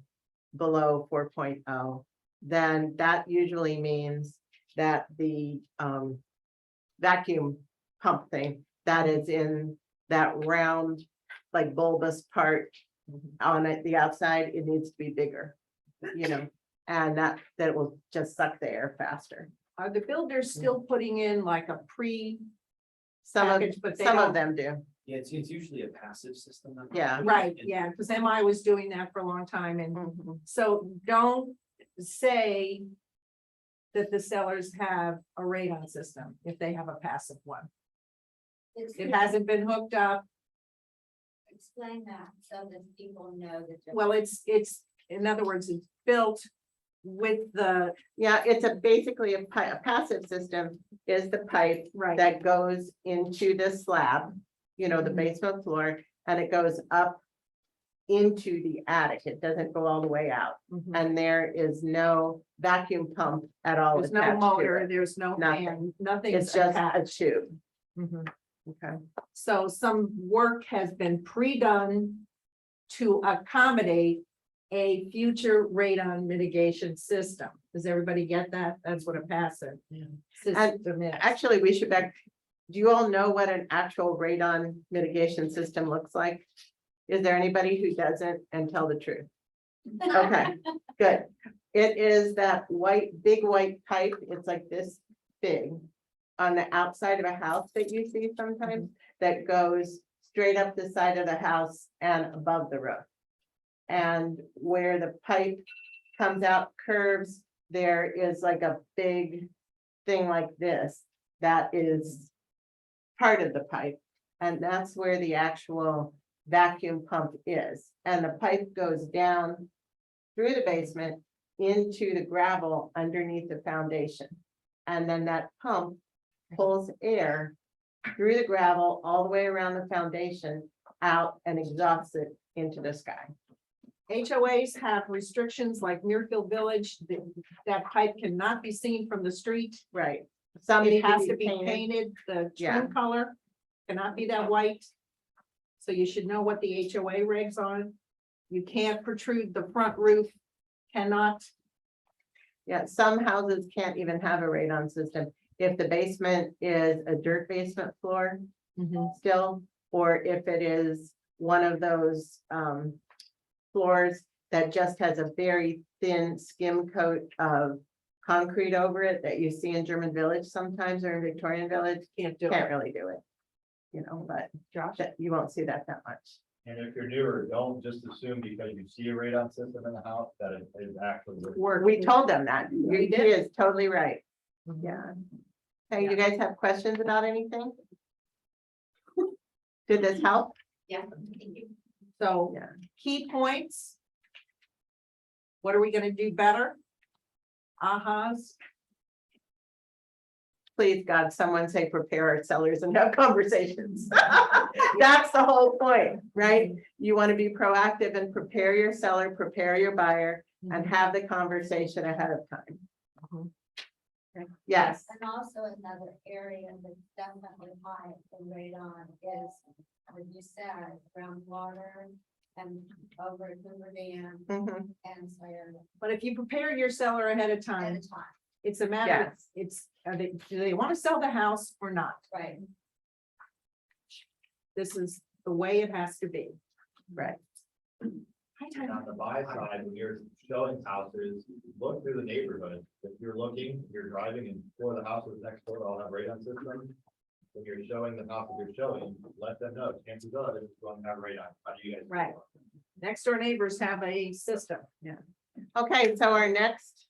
below 4.0, then that usually means that the vacuum pump thing that is in that round, like bulbous part on the outside, it needs to be bigger, and that will just suck the air faster. Are the builders still putting in like a Some package, but they of don't- them do. Yeah, it's usually a passive system. Yeah. Right, yeah, because MI was doing that for a long time, and Mhm. so don't say that the sellers have a radon system if they have a passive one. It hasn't been hooked up. Explain that so that people know the difference. Well, it's, in other words, it's built with the, Yeah, it's basically a passive system is the pipe right, that goes into the slab, you know, the Mhm. basement floor, and it goes up into the attic. It doesn't go all the way out. mhm. And there is no vacuum pump at all There's no attached motor, to it. there's no Nothing. fan, nothing. It's just a tube. Mhm. Okay. So some work has been pre-done to accommodate a future radon mitigation system. Does everybody get that? That's what a passive system is. Actually, we should back, do you all know what an actual radon mitigation system looks like? Is there anybody who doesn't, and tell the truth? Okay, good. It is that white, big white pipe. It's like this big on the outside of a house that you see sometimes that goes straight up the side of the house and above the roof. And where the pipe comes out curves, there is like a big thing like this that is part of the pipe. And that's where the actual vacuum pump is. And the pipe goes down through the basement into the gravel underneath the foundation. And then that pump pulls air through the gravel all the way around the foundation out and exhausts it into the sky. HOAs have restrictions like Muirfield Village, that pipe cannot be seen from the street. Right. Some need It has to be painted. painted, the Yeah. trim color cannot be that white. So you should know what the HOA regs are. You can't protrude the front roof, cannot. Yeah, some houses can't even have a radon system. If the basement is a dirt basement floor still, or if it is one of those floors that just has a very thin skim coat of concrete over it that you see in German Village sometimes or in Victorian Village, Can't do can't it. really do it. You know, but Josh? that you won't see that much. And if you're newer, don't just assume because you see a radon system in the house that it is actually. Work. We told them that. He did. is totally right. Yeah. Hey, you guys have questions about anything? Did this help? Yeah. Thank you. So Yeah. key points. What are we gonna do better? Ahas. Please, God, someone say prepare our sellers and have conversations. That's the whole point, right? You want to be proactive and prepare your seller, prepare your buyer, and have the conversation ahead of time. Mhm. Okay. Yes, And also another area that's definitely high in radon is, as you said, groundwater and over at Hoover Dam Mhm. and Sawyer But if you prepare your seller ahead of at time, a time, it's a matter, Yes. do they want to sell the house or not? right? This is the way it has to be. right. Hi, And Tyler. on the buy side, when you're showing houses, look through the neighborhood. If you're looking, you're driving and four of the houses next door all have radon systems. When you're showing the houses you're showing, let them know, chances are this is going to have radon. How do you guys? feel Right. about it? Next door neighbors have a system. Yeah. Okay, so our next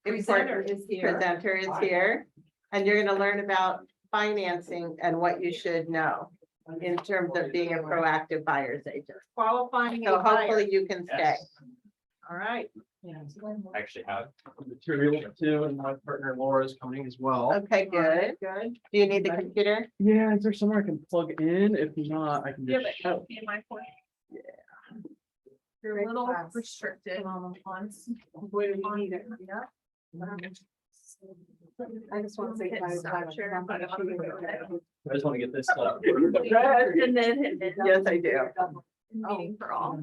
Presenter important is here. presenter is here. And you're gonna learn about financing and what you should know in terms of being a proactive buyer's agent. Qualifying So a buyer. hopefully you can stay. All right. I actually have material too, and my partner Laura is coming as well. Okay, good. Good. Do you need the computer? Yeah, is there somewhere I can plug in? If not, I can Give just. it. In my point. You're a little restricted on funds. Where do you need it? Yeah. I just want to say. Hit stop share. I just want to get this stuff. And then. Yes, I do. Meeting for all.